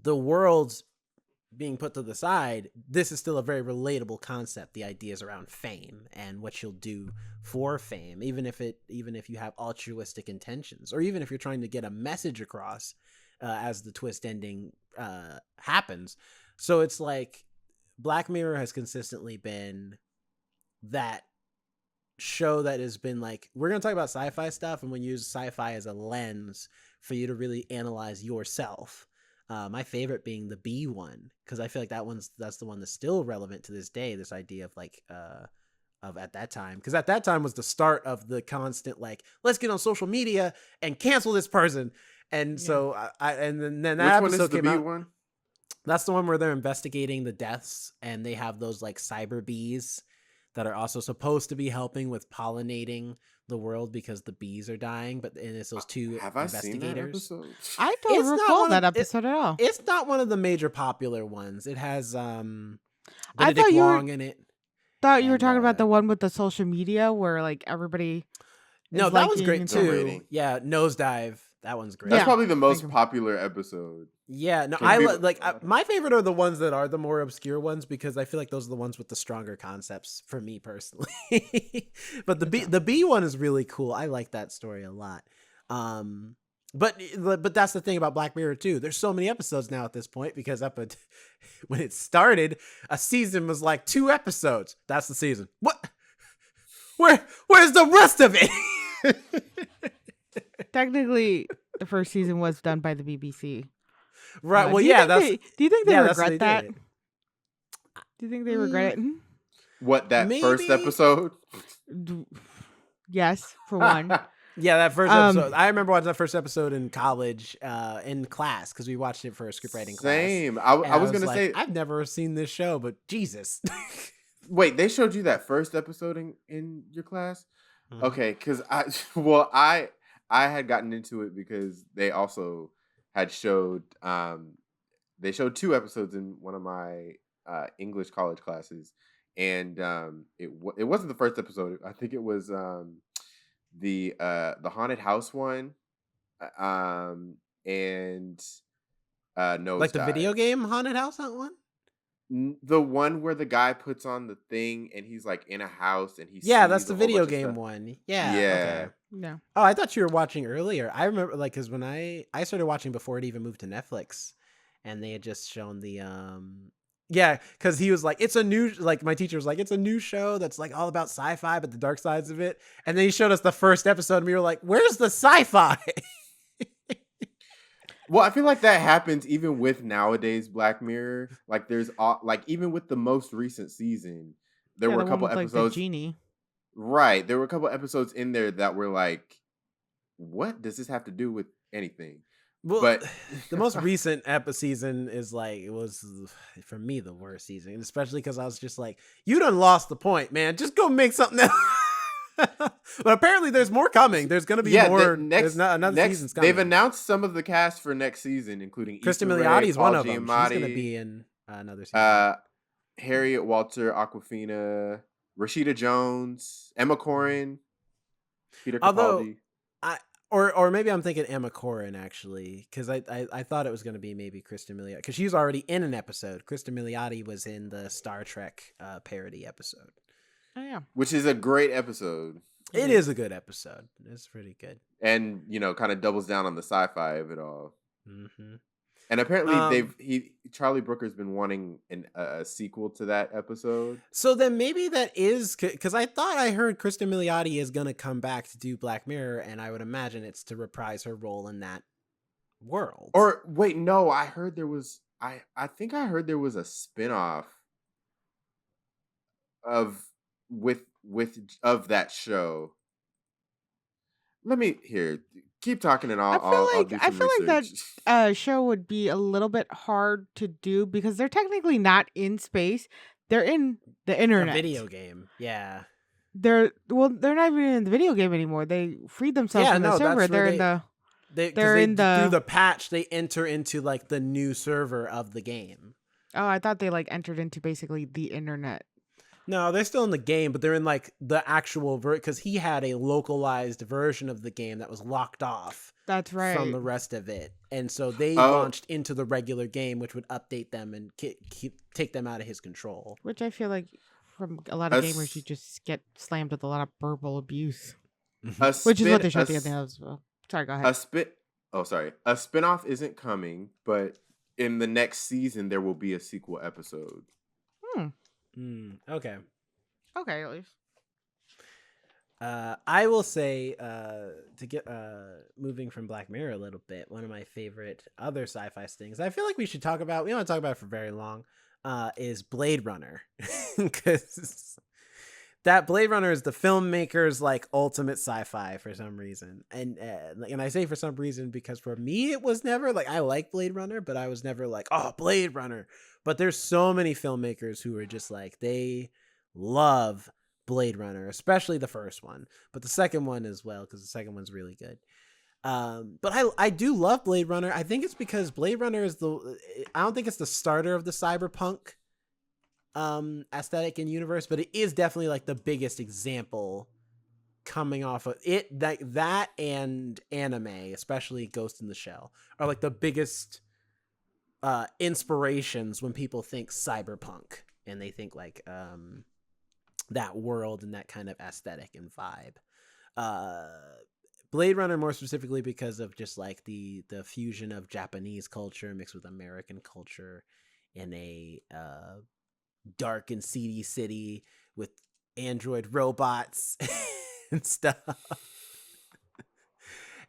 the world's being put to the side, this is still a very relatable concept. The ideas around fame and what you'll do for fame, even if you have altruistic intentions, or even if you're trying to get a message across, as the twist ending happens. So it's like Black Mirror has consistently been that show that has been like, we're going to talk about sci-fi stuff, and when you use sci-fi as a lens for you to really analyze yourself. My favorite being the bee one, because I feel like that's the one that's still relevant to this day. This idea of like of at that time, because at that time was the start of the constant like, let's get on social media and cancel this person. And so and then that Which episode one is the came B out. one? That's the one where they're investigating the deaths, and they have those like cyber bees that are also supposed to be helping with pollinating the world because the bees are dying. But and it's those two Have I seen that investigators. episode? I don't It's not recall one that of episode at all. It's not one of the major popular ones. It has I Benedict thought you were Wong in it. talking about And the one with the social media where like everybody no, is that one's liking great and The too. rating. Yeah, Nosedive. That one's great. That's Yeah. probably the most Thank you. popular episode. Yeah, no, Can I people- like my favorite are the ones that are the more obscure ones, because I feel like those are the ones with the stronger concepts for me personally. But the B one is really cool. I like that story a lot. But that's the thing about Black Mirror too. There's so many episodes now at this point, because when it started, a season was like 2 episodes. That's the season. What? Where's the rest of it? Technically, the first season was done by the BBC. Right. Well, do you yeah. think do you think they that's what regret they that? did. Do you think they regret it? What, that first Maybe. episode? Yes, for one. Yeah, that first Um, episode. I remember watching that first episode in college, in class, because we watched it for a scriptwriting class. Same. And I was gonna like, say. I've never seen this show, but Jesus. Wait, they showed you that first episode in your class? Mhm. Okay, because I had gotten into it because they also had showed they showed 2 episodes in one of my English college classes, and it wasn't the first episode. I think it was the haunted house one, and no, Like the video game Haunted House, that one? the one where the guy puts on the thing and he's like in a house and he Yeah, that's sees the a whole video bunch of game stuff. one. Yeah. Yeah. Okay. No. Oh, I thought you were watching earlier. I remember, like, because when I started watching before it even moved to Netflix, and they had just shown the yeah, because he was like, it's a new, like, my teacher was like, it's a new show that's like all about sci-fi, but the dark sides of it. And then he showed us the first episode, and we were like, where's the sci-fi? Well, I feel like that happens even with nowadays Black Mirror. Like there's like even with the most recent season, there Yeah, were the a couple one with, episodes. like, the genie. Right, there were a couple episodes in there that were like, what does this have to do with anything? Well, But the most recent season is like, it was for me the worst season, especially because I was just like, you done lost the point, man. Just go make something else. But apparently there's more coming. There's gonna be more. There's another season's coming. They've announced some of the cast for next season, including Kristen Issa Rae, Milioti is one Paul of them. She's Giamatti, gonna be in another season. Harriet Walter Aquafina, Rashida Jones, Emma Corrin, Peter Although Capaldi. or maybe I'm thinking Emma Corrin, actually, because I thought it was going to be maybe Kristen Milioti, because she's already in an episode. Kristen Milioti was in the Star Trek parody episode. Oh yeah. Which is a great episode. It is a good episode. It's pretty good. And, kind of doubles down on the sci-fi of it all. Mm-hmm. And apparently Charlie Brooker's been wanting a sequel to that episode. So then maybe that is, because I thought I heard Kristen Milioti is going to come back to do Black Mirror, and I would imagine it's to reprise her role in that world. Or wait, no, I heard there was I think I heard there was a spinoff of of that show. Let me here. Keep talking, and I feel I'll like do I some feel like research. that show would be a little bit hard to do because they're technically not in space. They're in the A internet. video game. Yeah. They're not even in the video game anymore. They freed themselves Yeah, from the no, server. that's where They're in the because they're they in through the the patch they enter into like the new server of the game. Oh, I thought they like entered into basically the internet. No, they're still in the game, but they're in like the actual because he had a localized version of the game that was locked off That's from right. the rest of it, and so they Oh, launched into the regular game, which would update them and take them out of his control. Which I feel like from a lot of a gamers, you s- just get slammed with a lot of verbal abuse, a which is what spin they a showed the end s- of as well. Sorry, go ahead. a spin. Oh, sorry. A spinoff isn't coming, but in the next season there will be a sequel episode. Hmm. Okay. Okay, at least. I will say to get moving from Black Mirror a little bit, one of my favorite other sci-fi things I feel like we should talk about. We don't want to talk about it for very long. Is Blade Runner, because that Blade Runner is the filmmaker's like ultimate sci-fi for some reason, and I say for some reason because for me it was never like I like Blade Runner, but I was never like Blade Runner. But there's so many filmmakers who are just like they love Blade Runner, especially the first one, but the second one as well because the second one's really good. But I do love Blade Runner. I think it's because Blade Runner is I don't think it's the starter of the cyberpunk aesthetic and universe, but it is definitely like the biggest example coming off of it. That and anime, especially Ghost in the Shell, are like the biggest inspirations when people think cyberpunk and they think like that world and that kind of aesthetic and vibe. Uh, Blade Runner more specifically because of just like the fusion of Japanese culture mixed with American culture in a dark and seedy city with android robots and stuff.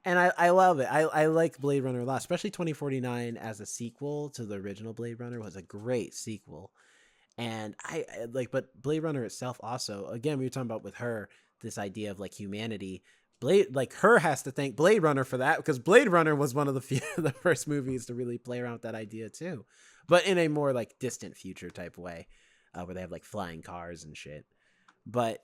And I love it. I like Blade Runner a lot, especially 2049 as a sequel to the original Blade Runner was a great sequel. And I like, but Blade Runner itself also, again, we were talking about with her, this idea of like humanity. Blade, like her has to thank Blade Runner for that because Blade Runner was one of the first movies to really play around with that idea too, but in a more like distant future type way, where they have like flying cars and shit. But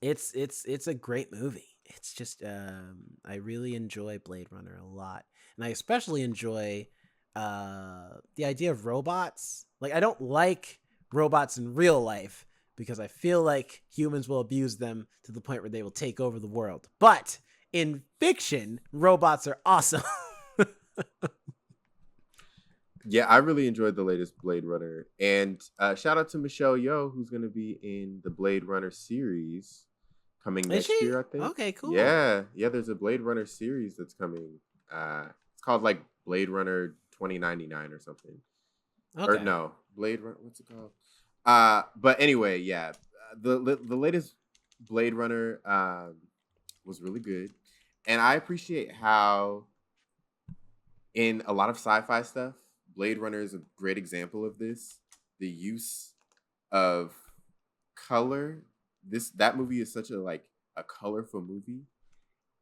it's a great movie. It's just I really enjoy Blade Runner a lot, and I especially enjoy the idea of robots. Like I don't like robots in real life because I feel like humans will abuse them to the point where they will take over the world. But in fiction, robots are awesome. Yeah, I really enjoyed the latest Blade Runner, and shout out to Michelle Yeoh, who's going to be in the Blade Runner series coming Is next she? year, I think. Okay, cool. Yeah, there's a Blade Runner series that's coming. It's called like Blade Runner 2099 or something. Or Okay. no, Blade Runner. What's it called? But anyway, yeah, the latest Blade Runner was really good, and I appreciate how in a lot of sci-fi stuff, Blade Runner is a great example of this. The use of color. That movie is such a like a colorful movie,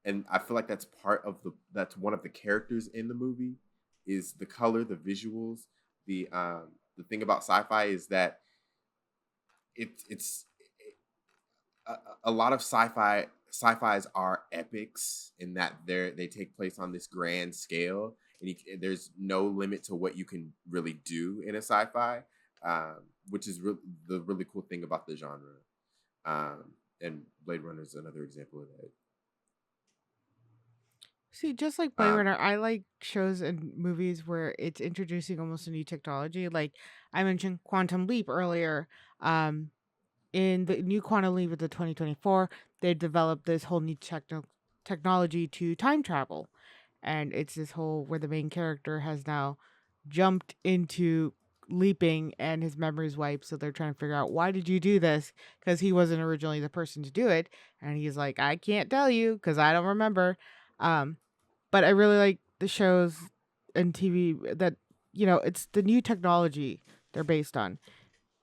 and I feel like that's one of the characters in the movie is the color, the visuals. The thing about sci-fi is that it's a lot of sci-fis are epics in that they take place on this grand scale, and there's no limit to what you can really do in a sci-fi, which is the really cool thing about the genre. And Blade Runner is another example of that. See, just like Blade Um, Runner, I like shows and movies where it's introducing almost a new technology. Like I mentioned Quantum Leap earlier. Um, in the new Quantum Leap of the 2024, they developed this whole new technology to time travel. And it's this whole where the main character has now jumped into leaping and his memory's wiped. So they're trying to figure out why did you do this? Because he wasn't originally the person to do it. And he's like, I can't tell you because I don't remember. Um, but I really like the shows and TV that, it's the new technology they're based on.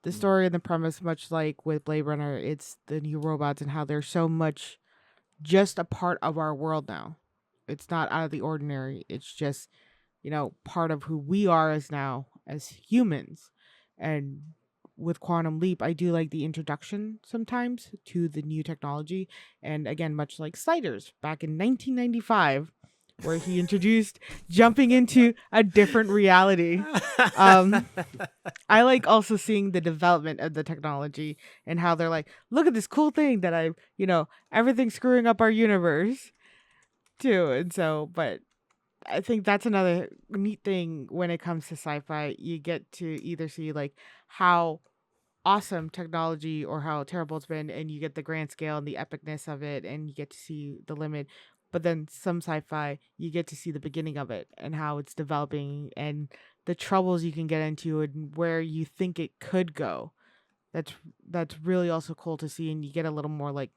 The story and the premise, much like with Blade Runner, it's the new robots and how they're so much just a part of our world now. It's not out of the ordinary. It's just, part of who we are as humans. And with Quantum Leap, I do like the introduction sometimes to the new technology. And again, much like Sliders back in 1995, where he introduced jumping into a different reality. I like also seeing the development of the technology and how they're like, look at this cool thing that everything's screwing up our universe too. And so, but I think that's another neat thing when it comes to sci-fi. You get to either see like how awesome technology or how terrible it's been, and you get the grand scale and the epicness of it, and you get to see the limit. But then some sci-fi, you get to see the beginning of it and how it's developing and the troubles you can get into and where you think it could go. That's really also cool to see, and you get a little more like,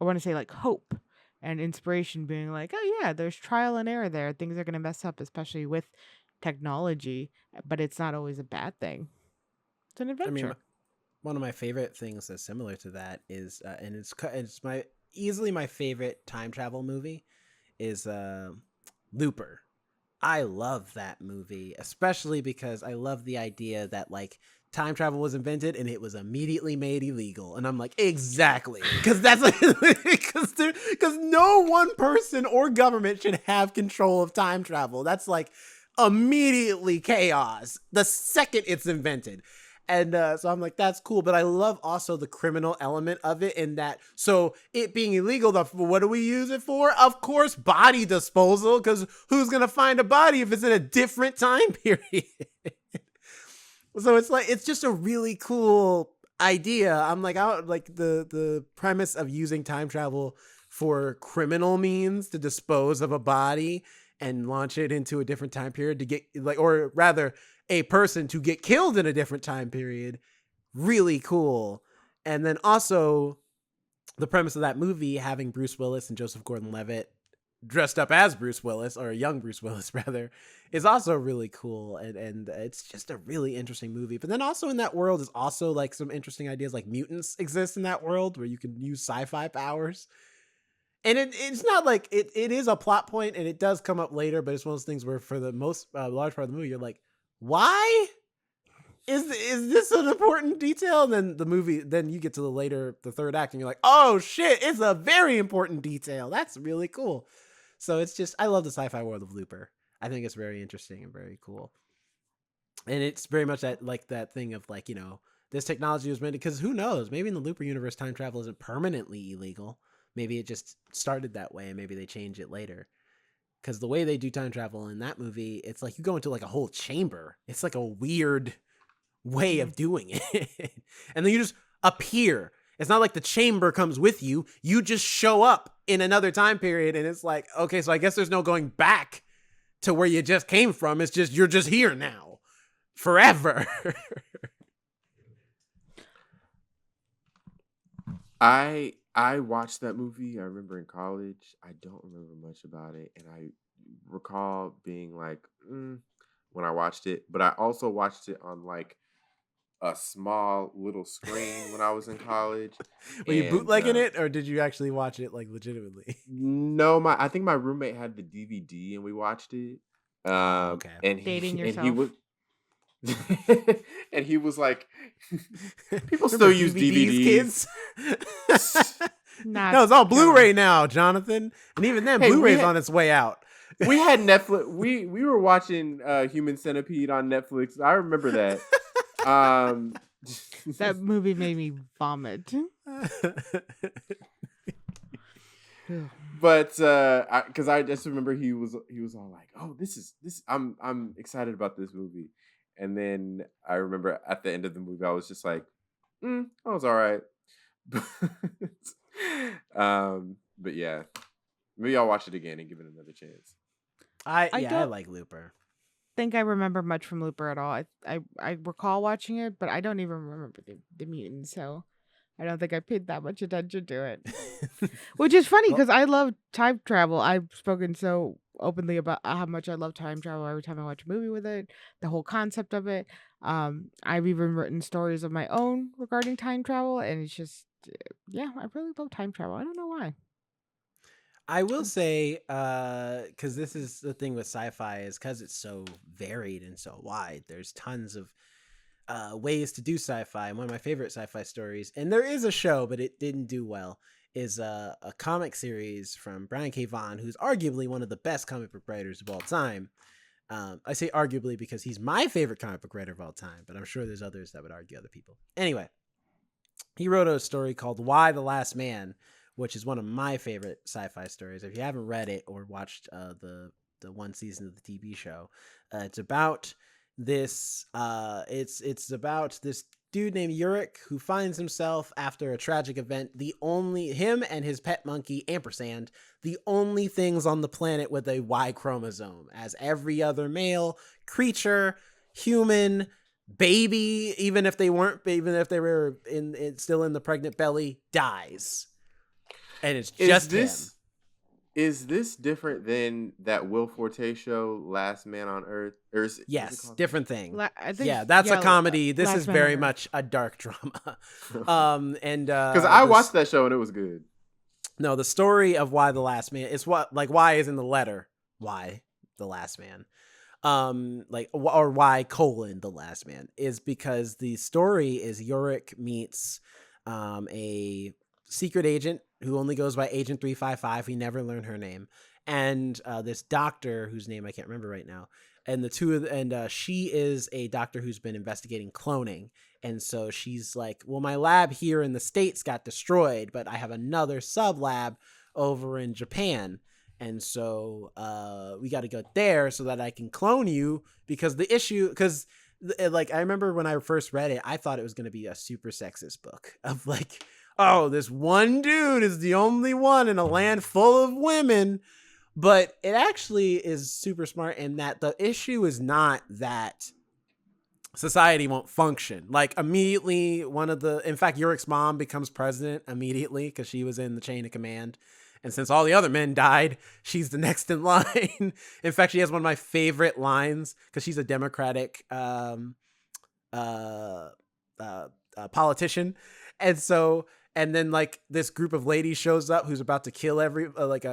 I want to say, like hope and inspiration, being like, oh yeah, there's trial and error there. Things are gonna mess up, especially with technology, but it's not always a bad thing. It's an I mean, adventure. one of my favorite things that's similar to that is, and it's my easily my favorite time travel movie is Looper. I love that movie, especially because I love the idea that like time travel was invented and it was immediately made illegal. And I'm like, exactly, because that's like, because no one person or government should have control of time travel. That's like immediately chaos the second it's invented. And so I'm like, that's cool. But I love also the criminal element of it in that. So it being illegal, what do we use it for? Of course, body disposal, because who's going to find a body if it's in a different time period? So it's like, it's just a really cool idea. I'm like, I like the premise of using time travel for criminal means to dispose of a body and launch it into a different time period to get like, or rather, a person to get killed in a different time period. Really cool. And then also the premise of that movie, having Bruce Willis and Joseph Gordon-Levitt dressed up as Bruce Willis, or young Bruce Willis rather, is also really cool. And it's just a really interesting movie. But then also in that world is also like some interesting ideas, like mutants exist in that world where you can use sci-fi powers. And it's not like it is a plot point and it does come up later, but it's one of those things where for the most large part of the movie, you're like, why is this an important detail? And then the movie, then you get to the third act, and you're like, oh shit, it's a very important detail. That's really cool. So it's just, I love the sci-fi world of Looper. I think it's very interesting and very cool. And it's very much that like that thing of like, this technology was meant because who knows? Maybe in the Looper universe, time travel isn't permanently illegal. Maybe it just started that way, and maybe they change it later. Because the way they do time travel in that movie, it's like you go into like a whole chamber. It's like a weird way of doing it. And then you just appear. It's not like the chamber comes with you. You just show up in another time period. And it's like, okay, so I guess there's no going back to where you just came from. It's just, you're just here now forever. I watched that movie. I remember in college. I don't remember much about it, and I recall being like, when I watched it. But I also watched it on like a small little screen when I was in college. Were you And bootlegging it, or did you actually watch it like legitimately? no, I think my roommate had the DVD and we watched it. Oh, okay. And Dating he yourself. was and he was like, people Remember still use DVDs, DVDs. kids? Not No, it's all terrible. Blu-ray now, Jonathan. And even then, Hey, Blu-ray's on its way out. We had Netflix. We were watching Human Centipede on Netflix. I remember that. That movie made me vomit. But because I just remember he was all like, "Oh, this I'm excited about this movie," and then I remember at the end of the movie I was just like, I was all right." But yeah, maybe I'll watch it again and give it another chance. I I don't like Looper. think I remember much from Looper at all. I recall watching it, but I don't even remember the mutants, so I don't think I paid that much attention to it. Which is funny Well- because I love time travel. I've spoken so openly about how much I love time travel every time I watch a movie with it, the whole concept of it. I've even written stories of my own regarding time travel, and it's just, yeah, I really love time travel. I don't know why. I will say, because this is the thing with sci-fi, is because it's so varied and so wide. There's tons of ways to do sci-fi. And one of my favorite sci-fi stories, and there is a show, but it didn't do well, is a comic series from Brian K. Vaughan, who's arguably one of the best comic book writers of all time. I say arguably because he's my favorite comic book writer of all time, but I'm sure there's others that would argue other people. Anyway, he wrote a story called Y: The Last Man, which is one of my favorite sci-fi stories. If you haven't read it or watched the one season of the TV show, it's about this. It's about this dude named Yurik who finds himself after a tragic event. Him and his pet monkey Ampersand, the only things on the planet with a Y chromosome, as every other male creature, human, baby, even if they were still in the pregnant belly, dies. And it's just him. Is this different than that Will Forte show, Last Man on Earth? Yes, different thing. That's a comedy. This is very Man. much a dark drama. Because I watched that show and it was good. No, the story of Y: The Last Man is Y is in the letter Y: The Last Man. Or Y: The Last Man is because the story is Yurik meets a secret agent who only goes by Agent 355. We never learn her name. And this doctor whose name I can't remember right now. And she is a doctor who's been investigating cloning. And so she's like, well, my lab here in the States got destroyed, but I have another sub lab over in Japan. And so we got to go there so that I can clone you, because I remember when I first read it, I thought it was going to be a super sexist book of like, oh, this one dude is the only one in a land full of women. But it actually is super smart in that the issue is not that society won't function. Like immediately in fact, Yurik's mom becomes president immediately because she was in the chain of command. And since all the other men died, she's the next in line. In fact, she has one of my favorite lines because she's a Democratic politician. And then like this group of ladies shows up who's about to kill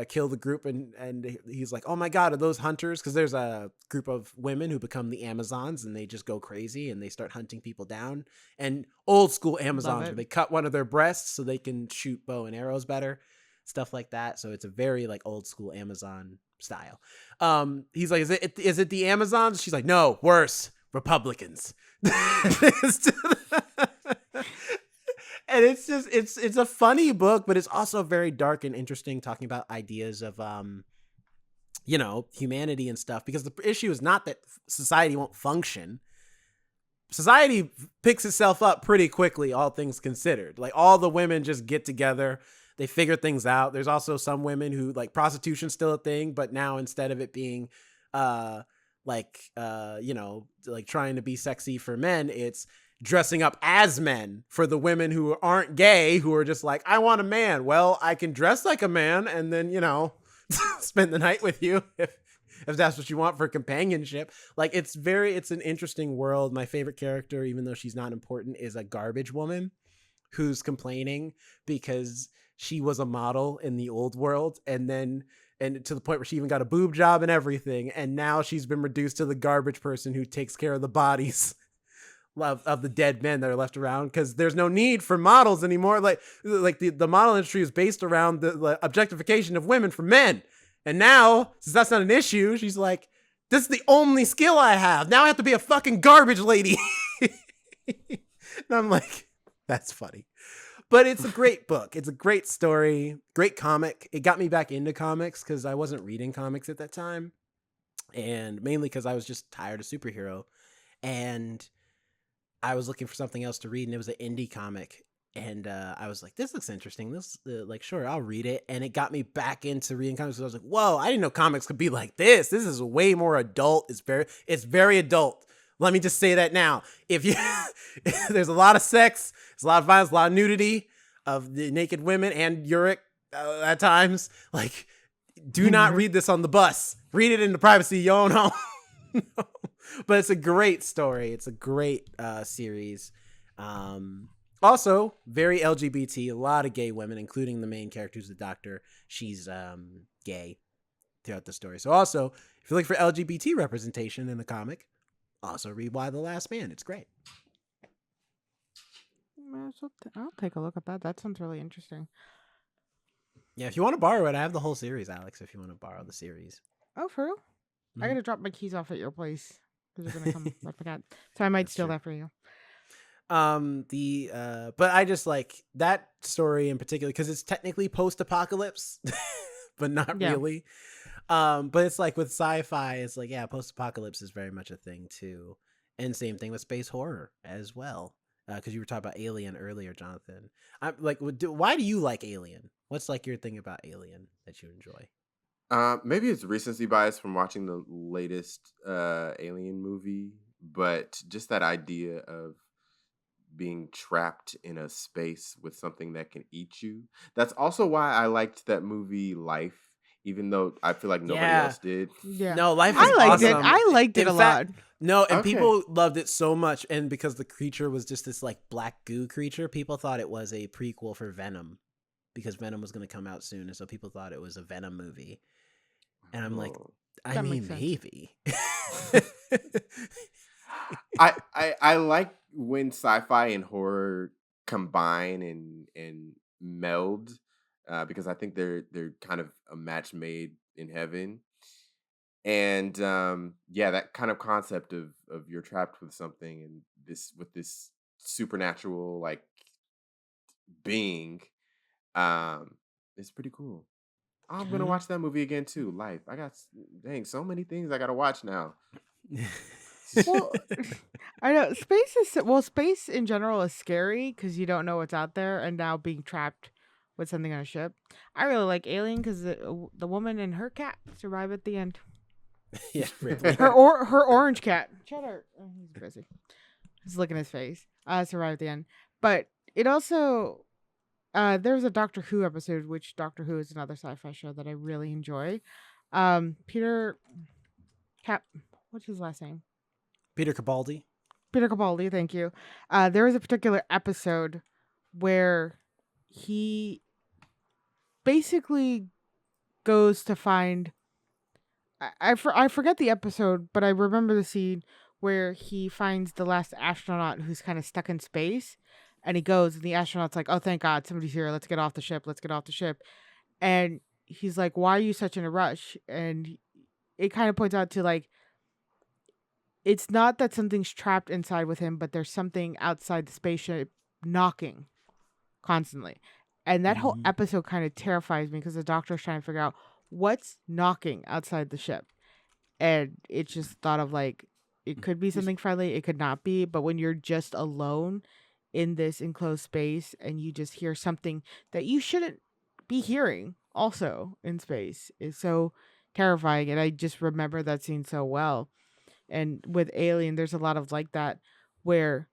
kill the group. And he's like, oh my God, are those hunters? Because there's a group of women who become the Amazons and they just go crazy and they start hunting people down. And old school Amazons where they cut one of their breasts so they can shoot bow and arrows better. Stuff like that. So it's a very like old school Amazon style. He's like, is it the Amazons? She's like, no, worse, Republicans. And it's just it's a funny book, but it's also very dark and interesting, talking about ideas of humanity and stuff, because the issue is not that society won't function. Society picks itself up pretty quickly, all things considered. Like all the women just get together, they figure things out. There's also some women who like prostitution's still a thing, but now instead of it being trying to be sexy for men, it's dressing up as men for the women who aren't gay, who are just like, I want a man. Well, I can dress like a man and then, spend the night with you if that's what you want for companionship. Like it's an interesting world. My favorite character, even though she's not important, is a garbage woman who's complaining because she was a model in the old world and to the point where she even got a boob job and everything. And now she's been reduced to the garbage person who takes care of the bodies of the dead men that are left around, because there's no need for models anymore. Like the model industry is based around the objectification of women for men. And now, since that's not an issue, she's like, this is the only skill I have. Now I have to be a fucking garbage lady. And I'm like, that's funny. But it's a great book. It's a great story, great comic. It got me back into comics because I wasn't reading comics at that time. And mainly because I was just tired of superhero. And I was looking for something else to read, and it was an indie comic. And I was like, this looks interesting. This, sure, I'll read it. And it got me back into reading comics. So I was like, whoa, I didn't know comics could be like this. This is way more adult. It's very adult. Let me just say that now. There's a lot of sex, there's a lot of violence, a lot of nudity of the naked women and Yurik at times. Like, do not read this on the bus. Read it in the privacy of your own home. But it's a great story. It's a great series. Also, very LGBT. A lot of gay women, including the main character, who's the doctor. She's gay throughout the story. So also, if you're looking for LGBT representation in the comic, also read Why the Last Man. It's great. I'll take a look at that. That sounds really interesting. Yeah, if you want to borrow it, I have the whole series, Alex. If you want to borrow the series. Oh, for real? I Mhm. gotta drop my keys off at your place because you're gonna come right back out. So I might That's steal true. that for you. But I just like that story in particular because it's technically post-apocalypse, but not Yeah. really. But it's like with sci-fi, it's like, yeah, post-apocalypse is very much a thing too, and same thing with space horror as well. Because you were talking about Alien earlier, Jonathan. I'm like, why do you like Alien? What's like your thing about Alien that you enjoy? Maybe it's recency bias from watching the latest Alien movie, but just that idea of being trapped in a space with something that can eat you. That's also why I liked that movie Life, even though I feel like nobody Yeah. else did. Yeah. No, Life is I liked it. awesome. I liked it In a fact, lot. no, and Okay. people loved it so much, and because the creature was just this like black goo creature, people thought it was a prequel for Venom, because Venom was going to come out soon, and so people thought it was a Venom movie. And I'm like, Oh. I That mean, makes sense. maybe. I like when sci-fi and horror combine and meld, because I think they're kind of a match made in heaven. And yeah, that kind of concept of you're trapped with something and this supernatural like being, um, is pretty cool. I'm gonna Mhm. watch that movie again too. Life. I got dang so many things I gotta watch now. Well, I know space in general is scary because you don't know what's out there, and now being trapped with something on a ship. I really like Alien because the woman and her cat survive at the end. Yeah, Ripley. Her orange cat. Cheddar. Oh, he's busy. He's licking his face. Survive at the end, but it also there's a Doctor Who episode, which Doctor Who is another sci-fi show that I really enjoy. Peter Cap. What's his last name? Peter Capaldi. Peter Capaldi, thank you. There was a particular episode where he basically goes to find. I forget the episode, but I remember the scene where he finds the last astronaut who's kind of stuck in space, and he goes, and the astronaut's like, "Oh, thank God, somebody's here. Let's get off the ship. Let's get off the ship." And he's like, "Why are you such in a rush?" And it kind of points out to like it's not that something's trapped inside with him, but there's something outside the spaceship knocking constantly. And that whole Mhm. episode kind of terrifies me because the doctor's trying to figure out what's knocking outside the ship. And it's just thought of like it could be something friendly, it could not be, but when you're just alone in this enclosed space and you just hear something that you shouldn't be hearing also in space is so terrifying. And I just remember that scene so well. And with Alien, there's a lot of like that where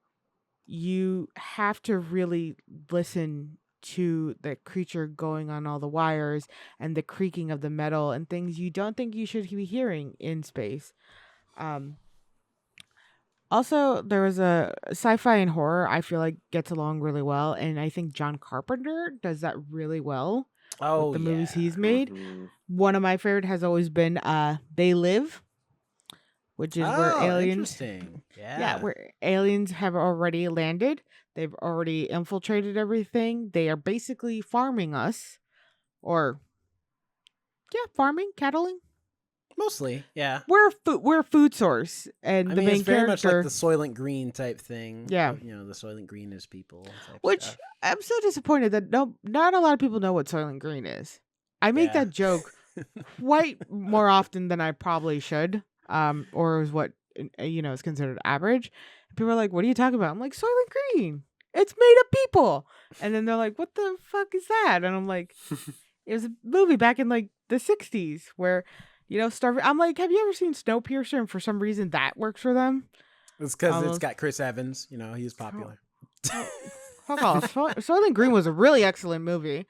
you have to really listen to the creature going on all the wires and the creaking of the metal and things you don't think you should be hearing in space. Um, Also, there was a sci-fi and horror I feel like gets along really well, and I think John Carpenter does that really well with Oh the movies yeah. he's made. Hmm. One of my favorite has always been They Live, which is where Oh, aliens interesting. yeah, Yeah. where aliens have already landed. They've already infiltrated everything. They are basically farming us or yeah, farming, cattling. Mostly, yeah. We're a food source I and the mean, it's main very much like the character, Soylent Green type thing. yeah, The Soylent Green is people type which stuff. I'm so disappointed that not a lot of people know what Soylent Green is. I make Yeah. that joke quite more often than I probably should, or is what is considered average. People are like, "What are you talking about?" I'm like, "Soylent Green. It's made of people." And then they're like, "What the fuck is that?" And I'm like, "It was a movie back in like the '60s where." Starving. I'm like, have you ever seen Snowpiercer? And for some reason, that works for them. It's because it's Almost. got Chris Evans. He's Oh, popular. fuck off. Soylent Green was a really excellent movie.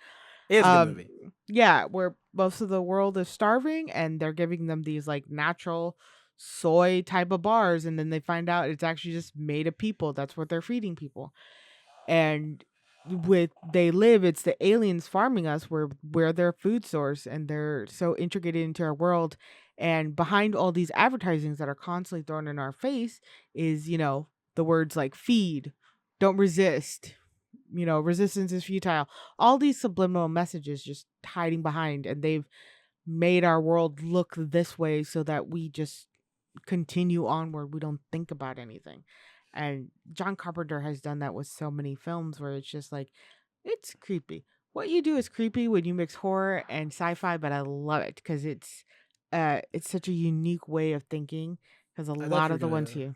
It is a good movie. Yeah, where most of the world is starving and they're giving them these like natural soy type of bars, and then they find out it's actually just made of people. That's what they're feeding people. and they live, it's the aliens farming us. We're their food source, and they're so integrated into our world. And behind all these advertisings that are constantly thrown in our face is, the words like feed, don't resist, resistance is futile, all these subliminal messages just hiding behind. And they've made our world look this way so that we just continue onward. We don't think about anything. And John Carpenter has done that with so many films where it's just like, it's creepy. What you do is creepy when you mix horror and sci-fi, but I love it because it's such a unique way of thinking. Because a I thought lot you were of the ones gonna. here.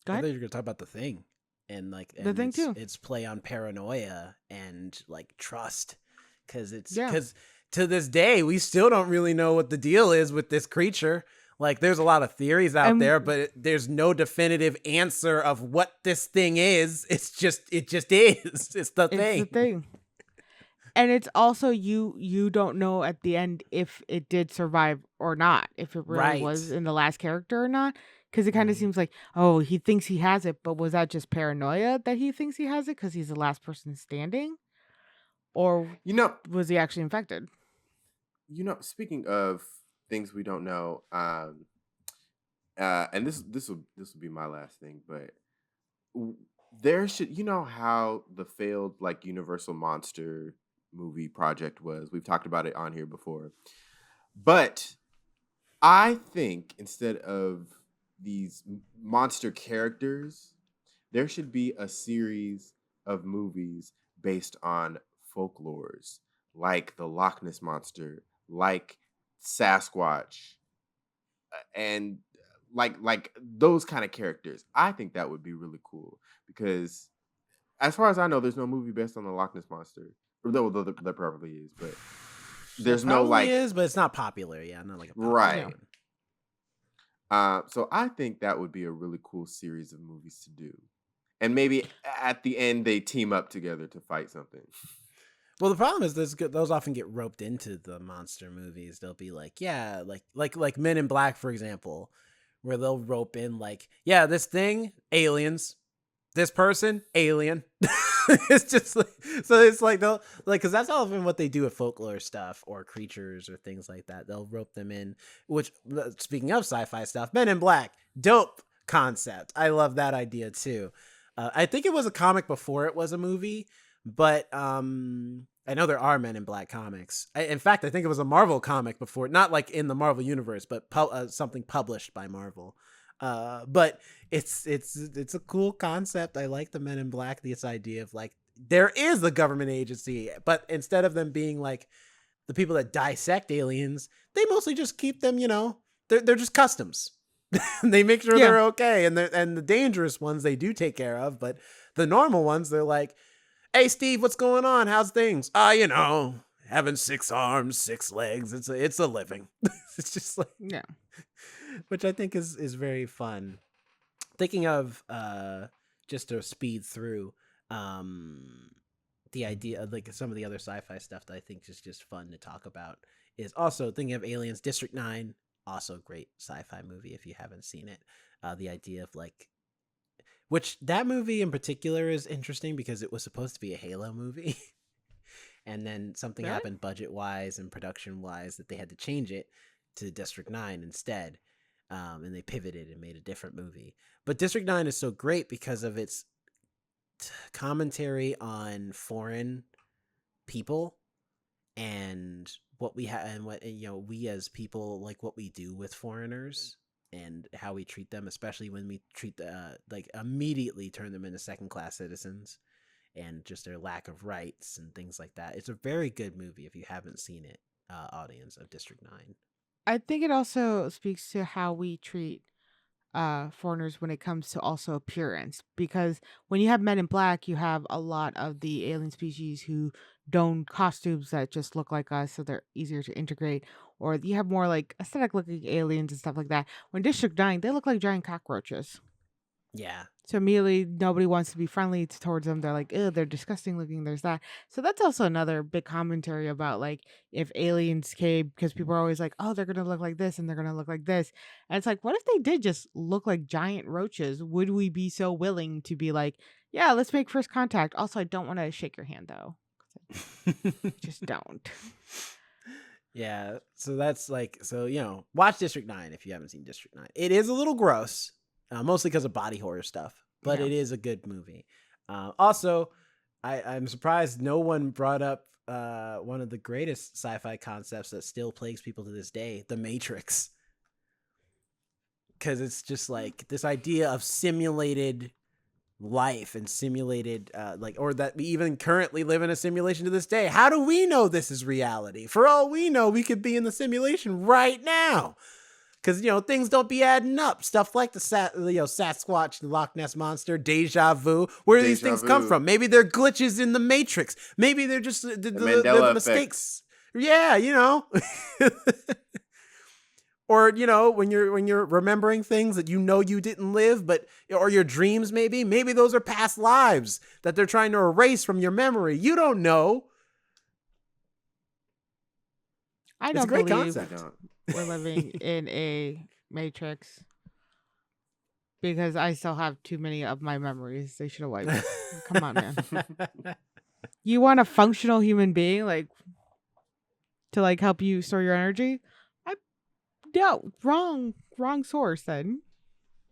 Go I ahead. thought you were gonna talk about the thing, and The thing too. its play on paranoia and like trust, Yeah. because to this day we still don't really know what the deal is with this creature. Like, there's a lot of theories out there, And but there's no definitive answer of what this thing is. It just is. It's the it's the thing. thing. And it's also, you don't know at the end if it did survive or not, if it really Right. was in the last character or not. Because it kind of Mhm. seems like, oh, he thinks he has it, but was that just paranoia that he thinks he has it because he's the last person standing? Or You know, was he actually infected? speaking of things we don't know, and this will be my last thing, but w- there should, how the failed like Universal Monster movie project was. We've talked about it on here before, but I think instead of these monster characters, there should be a series of movies based on folklores, like the Loch Ness monster, like Sasquatch, and like those kind of characters. I think that would be really cool because, as far as I know, there's no movie based on the Loch Ness monster. Or there probably is, but There there's no probably like is, but it's not popular. Yeah, not like a popular Yeah. right. one. So I think that would be a really cool series of movies to do, and maybe at the end they team up together to fight something. Well, the problem is those often get roped into the monster movies. They'll be like, yeah, like Men in Black, for example, where they'll rope in like, yeah, this thing, aliens, this person, alien. It's just like, so it's like they'll like, because that's often what they do with folklore stuff or creatures or things like that. They'll rope them in. Which, speaking of sci-fi stuff, Men in Black, dope concept. I love that idea too. I think it was a comic before it was a movie, but I know there are Men in Black comics. In fact, I think it was a Marvel comic before, not like in the Marvel universe, but something published by Marvel. But it's a cool concept. I like the Men in Black. This idea of like there is a government agency, but instead of them being like the people that dissect aliens, they mostly just keep them. They're just customs. They make sure Yeah. they're okay, and the dangerous ones they do take care of, but the normal ones they're like, "Hey Steve, what's going on? How's things? Having 6 arms, 6 legs. It's a living." It's just like, Yeah. which I think is very fun. Thinking of just to speed through the idea of like some of the other sci-fi stuff that I think is just fun to talk about is also thinking of Aliens. District 9, also great sci-fi movie if you haven't seen it. The idea of like, which that movie in particular is interesting because it was supposed to be a Halo movie. And then something Really? happened budget wise and production wise that they had to change it to District 9 instead. And they pivoted and made a different movie. But District 9 is so great because of its commentary on foreign people and what we have, and what we as people, like what we do with foreigners and how we treat them, especially when we treat like immediately turn them into second class citizens and just their lack of rights and things like that. It's a very good movie if you haven't seen it, audience of District 9. I think it also speaks to how we treat foreigners when it comes to also appearance, because when you have Men in Black, you have a lot of the alien species who don costumes that just look like us, so they're easier to integrate, or you have more like aesthetic looking aliens and stuff like that. When District 9, they look like giant cockroaches. Yeah. So immediately nobody wants to be friendly towards them. They're like, "Ew, they're disgusting looking." There's that. So that's also another big commentary about like if aliens came, because people are always like, "Oh, they're gonna look like this and they're gonna look like this," and it's like, what if they did just look like giant roaches? Would we be so willing to be like, "Yeah, let's make first contact"? Also, I don't want to shake your hand though. Just don't. Yeah, so that's like, so watch District 9 if you haven't seen District 9. It is a little gross, mostly because of body horror stuff, but Yeah. it is a good movie. Also, I'm surprised no one brought up one of the greatest sci-fi concepts that still plagues people to this day, The Matrix. Because it's just like this idea of simulated life and simulated or that we even currently live in a simulation to this day. How do we know this is reality? For all we know, we could be in the simulation right now, because things don't be adding up. Stuff like the Sasquatch, the Loch Ness monster, deja vu. Where do these things come from? Maybe they're glitches in the Matrix. Maybe they're just the Mandela mistakes. Yeah, or when you're remembering things that you didn't live, but or your dreams, maybe those are past lives that they're trying to erase from your memory. You don't know. I It's a don't great believe concept. we're living in a matrix because I still have too many of my memories. They should have wiped. Come on, man. You want a functional human being like to like help you store your energy? No, wrong source then.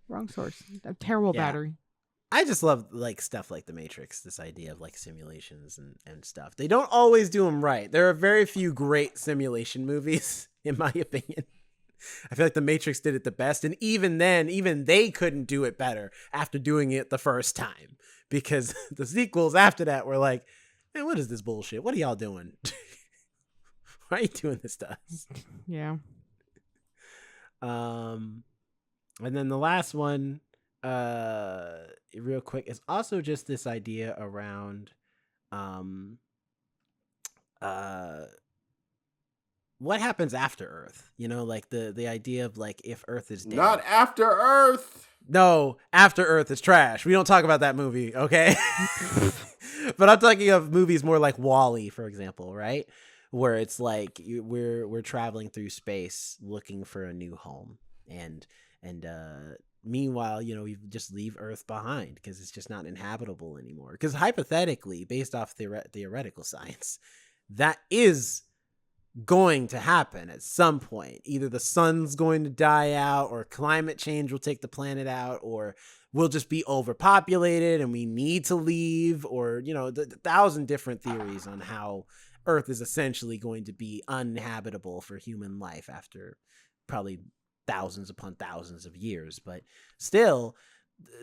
Wrong source. A terrible Yeah. battery. I just love like stuff like The Matrix, this idea of like simulations and stuff. They don't always do them right. There are very few great simulation movies, in my opinion. I feel like The Matrix did it the best. And even then, even they couldn't do it better after doing it the first time, because the sequels after that were like, man, what is this bullshit? What are y'all doing? Why are you doing this to us? Yeah. And then the last one, real quick, is also just this idea around what happens after Earth. Like the idea of like if Earth is dead. Not After Earth. No, After Earth is trash. We don't talk about that movie, okay? But I'm talking of movies more like WALL-E, for example, right? Where it's like we're traveling through space looking for a new home, and meanwhile, we just leave Earth behind because it's just not inhabitable anymore. Because hypothetically, based off theoretical science, that is going to happen at some point. Either the sun's going to die out, or climate change will take the planet out, or we'll just be overpopulated and we need to leave, or the 1,000 different theories on how Earth is essentially going to be uninhabitable for human life after probably thousands upon thousands of years. But still,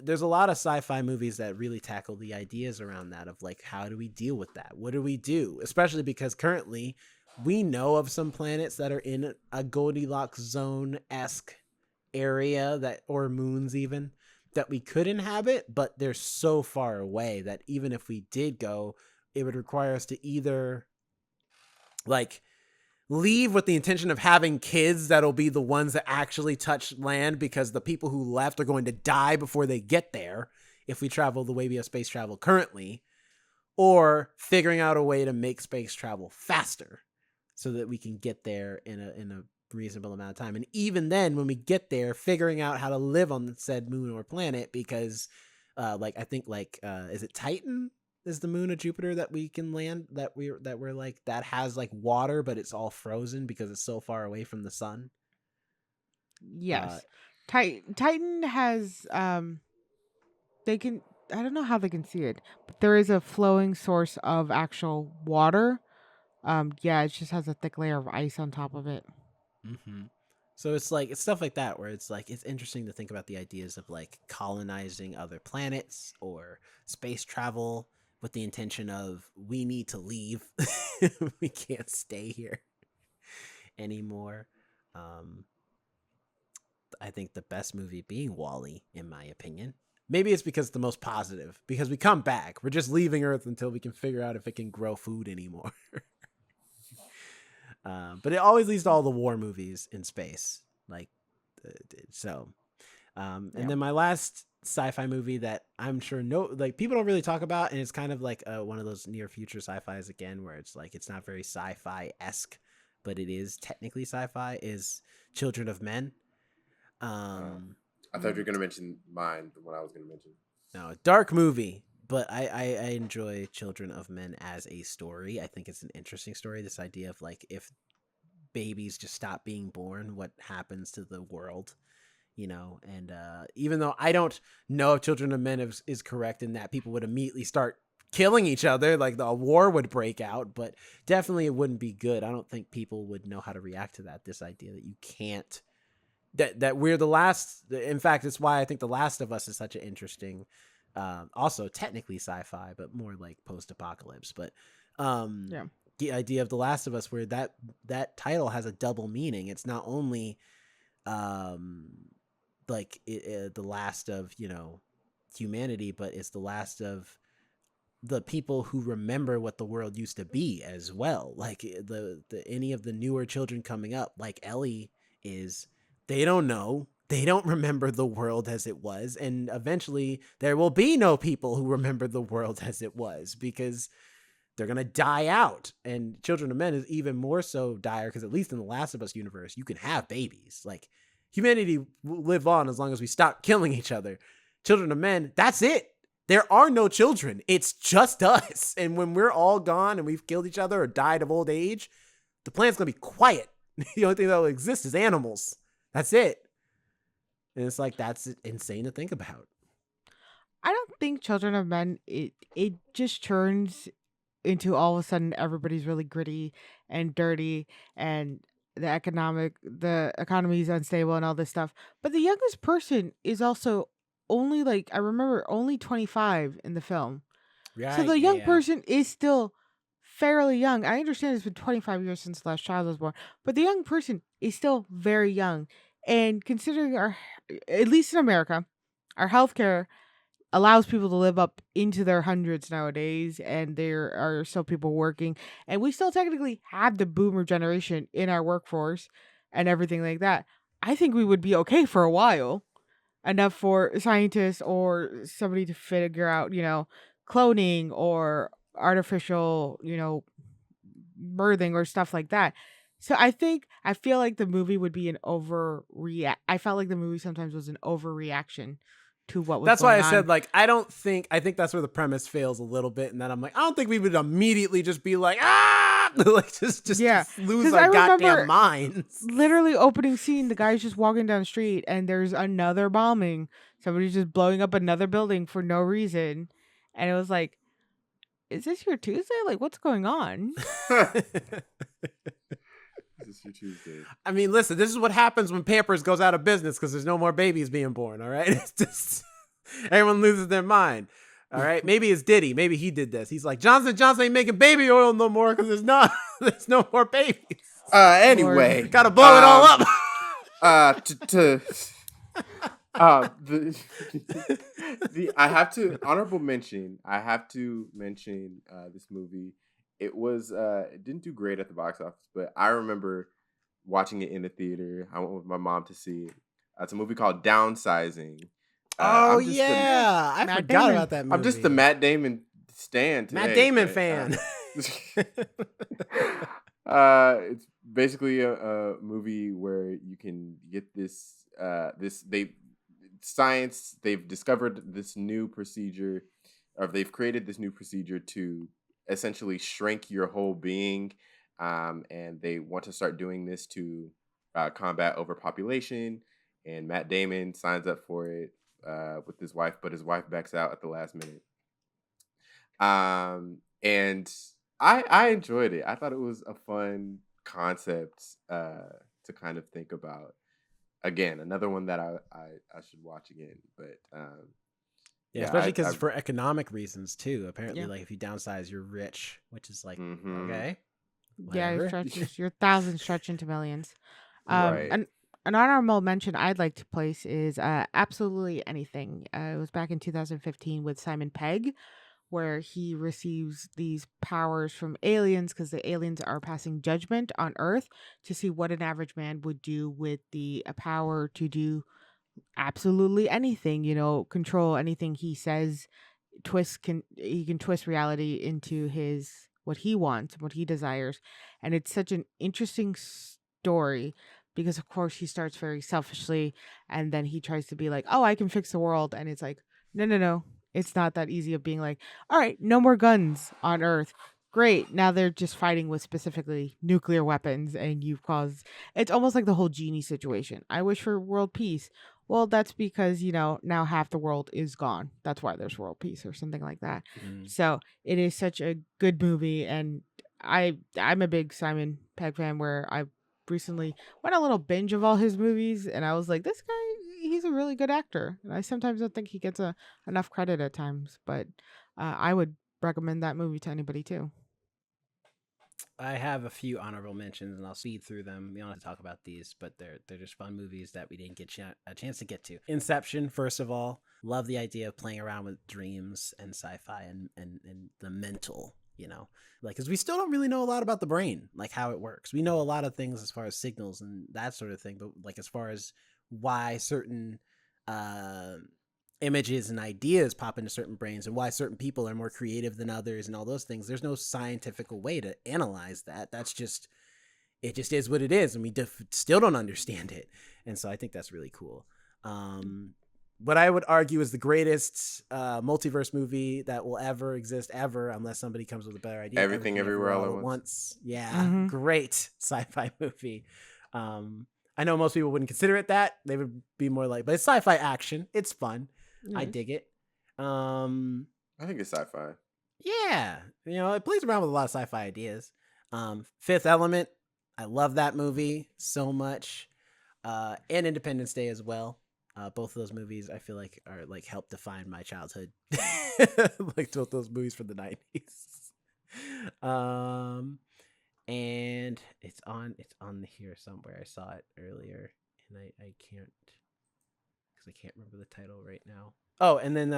there's a lot of sci-fi movies that really tackle the ideas around that of like, how do we deal with that? What do we do? Especially because currently we know of some planets that are in a Goldilocks zone-esque area, that, or moons even, that we could inhabit, but they're so far away that even if we did go, it would require us to either like leave with the intention of having kids that'll be the ones that actually touch land, because the people who left are going to die before they get there if we travel the way we have space travel currently, or figuring out a way to make space travel faster so that we can get there in a reasonable amount of time. And even then, when we get there, figuring out how to live on said moon or planet, because I think is it Titan is the moon of Jupiter that we can land, that we're like, that has like water, but it's all frozen because it's so far away from the sun. Yes. Titan has they can, I don't know how they can see it, but there is a flowing source of actual water. Yeah, it just has a thick layer of ice on top of it. Mm-hmm. So it's like, it's stuff like that where it's like, it's interesting to think about the ideas of like colonizing other planets or space travel with the intention of, we need to leave. We can't stay here anymore. I think the best movie being WALL-E, in my opinion. Maybe it's because it's the most positive, because we come back. We're just leaving Earth until we can figure out if it can grow food anymore. But it always leads to all the war movies in space. Like, so. And then my last sci-fi movie that I'm sure people don't really talk about, and it's kind of like one of those near future sci-fis again, where it's like it's not very sci-fi esque, but it is technically sci-fi. Is Children of Men? Oh. Um, I thought you were gonna mention mine, the one I was gonna mention. no, dark movie, but I enjoy Children of Men as a story. I think it's an interesting story. This idea of like if babies just stop being born, what happens to the world? And even though I don't know if Children of Men is correct in that people would immediately start killing each other, like a war would break out, but definitely it wouldn't be good. I don't think people would know how to react to that. This idea that you can't, that we're the last. In fact, it's why I think The Last of Us is such an interesting, also technically sci-fi, but more like post-apocalypse. But Yeah. the idea of The Last of Us, where that title has a double meaning. It's not only the last of humanity, but it's the last of the people who remember what the world used to be as well. Like the any of the newer children coming up, like Ellie is, they don't know, they don't remember the world as it was, and eventually there will be no people who remember the world as it was because they're gonna die out. And Children of Men is even more so dire because at least in the Last of Us universe, you can have babies. Like humanity will live on as long as we stop killing each other. Children of Men, that's it. There are no children. It's just us. And when we're all gone and we've killed each other or died of old age, the planet's gonna be quiet. The only thing that will exist is animals. That's it. And it's like, that's insane to think about. I don't think Children of Men, it just turns into all of a sudden everybody's really gritty and dirty, and the economy is unstable and all this stuff. But the youngest person is also only, like, I remember, only 25 in the film. So Right? the young Yeah. person is still fairly young. I understand it's been 25 years since the last child was born, but the young person is still very young. And considering at least in America, our healthcare allows people to live up into their hundreds nowadays, and there are still people working, and we still technically have the boomer generation in our workforce and everything like that. I think we would be okay for a while, enough for scientists or somebody to figure out, cloning or artificial, birthing or stuff like that. So I feel like the movie would be an overreact. I felt like the movie sometimes was an overreaction to what was That's why going I on. said, like, I think that's where the premise fails a little bit. And then I'm like, I don't think we would immediately just be like, like just Yeah, lose 'cause our I goddamn remember minds. literally opening scene, the guy's just walking down the street and there's another bombing. Somebody's just blowing up another building for no reason. And it was like, is this your Tuesday? Like, what's going on? This is your Tuesday. I mean, listen, this is what happens when Pampers goes out of business because there's no more babies being born. All right. It's just everyone loses their mind. All right. Maybe it's Diddy. Maybe he did this. He's like, Johnson Johnson ain't making baby oil no more because there's no more babies. Anyway, Gotta blow it all up. I have to honorable mention. I have to mention this movie. It didn't do great at the box office, but I remember watching it in the theater. I went with my mom to see it. It's a movie called Downsizing. Oh I'm just yeah, I Matt forgot Damon. about that movie. I'm just the Matt Damon stan today. Matt Damon but, fan. It's basically a movie where you can get they've discovered this new procedure, or they've created this new procedure to essentially shrink your whole being, and they want to start doing this to combat overpopulation. And Matt Damon signs up for it with his wife, but his wife backs out at the last minute. And I enjoyed it. I thought it was a fun concept to kind of think about. Again, another one that I should watch again. But Yeah, especially because for economic reasons too. Apparently, Yeah. like if you downsize, you're rich, which is like Mhm. okay. Yeah, Whatever. your thousands stretch into millions. Right. An honorable mention I'd like to place is Absolutely Anything. It was back in 2015 with Simon Pegg, where he receives these powers from aliens because the aliens are passing judgment on Earth to see what an average man would do with the power to do absolutely anything, control anything he says, he can twist reality into his what he wants, what he desires. And it's such an interesting story because of course he starts very selfishly and then he tries to be like, "Oh, I can fix the world." And it's like, "No, no, no. It's not that easy of being like, "All right, no more guns on Earth." Great. Now they're just fighting with specifically nuclear weapons and you've caused it's almost like the whole genie situation. I wish for world peace. Well, that's because, now half the world is gone. That's why there's world peace or something like that. Mm. So it is such a good movie. And I'm a big Simon Pegg fan where I recently went a little binge of all his movies. And I was like, this guy, he's a really good actor. And I sometimes don't think he gets enough credit at times. But I would recommend that movie to anybody too. I have a few honorable mentions, and I'll speed through them. We don't have to talk about these, but they're just fun movies that we didn't get a chance to get to. Inception, first of all, love the idea of playing around with dreams and sci-fi and the mental. Like, because we still don't really know a lot about the brain, like how it works. We know a lot of things as far as signals and that sort of thing, but like as far as why certain images and ideas pop into certain brains and why certain people are more creative than others and all those things, there's no scientific way to analyze that. That's just, it just is what it is, and we still don't understand it. And so I think that's really cool. What I would argue is the greatest multiverse movie that will ever exist ever, unless somebody comes with a better idea. Everything Everywhere All at Once. Yeah, great sci-fi movie. I know most people wouldn't consider it that. They would be more like, but it's sci-fi action. It's fun. I dig it. I think it's sci-fi. Yeah, it plays around with a lot of sci-fi ideas. Fifth Element, I love that movie so much. And Independence Day as well. Both of those movies I feel like are like help define my childhood. Like both those movies from the 90s. And it's on here somewhere. I saw it earlier and I can't, because I can't remember the title right now. Oh, and then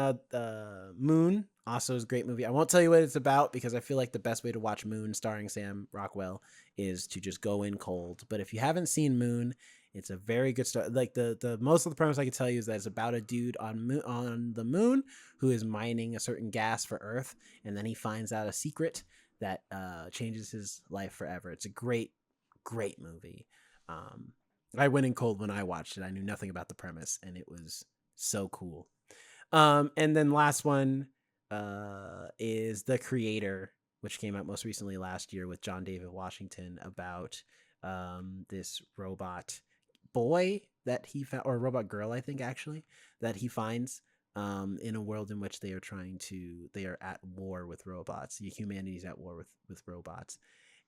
Moon also is a great movie. I won't tell you what it's about because I feel like the best way to watch Moon starring Sam Rockwell is to just go in cold. But if you haven't seen Moon, it's a very good story. Like the most of the premise I can tell you is that it's about a dude on the moon who is mining a certain gas for Earth, and then he finds out a secret that changes his life forever. It's a great movie. I went in cold when I watched it. I knew nothing about the premise, and it was so cool. And then last one is The Creator, which came out most recently last year with John David Washington, about this robot boy that he found, or robot girl, I think actually, that he finds in a world in which they are at war with robots. Humanity's at war with robots.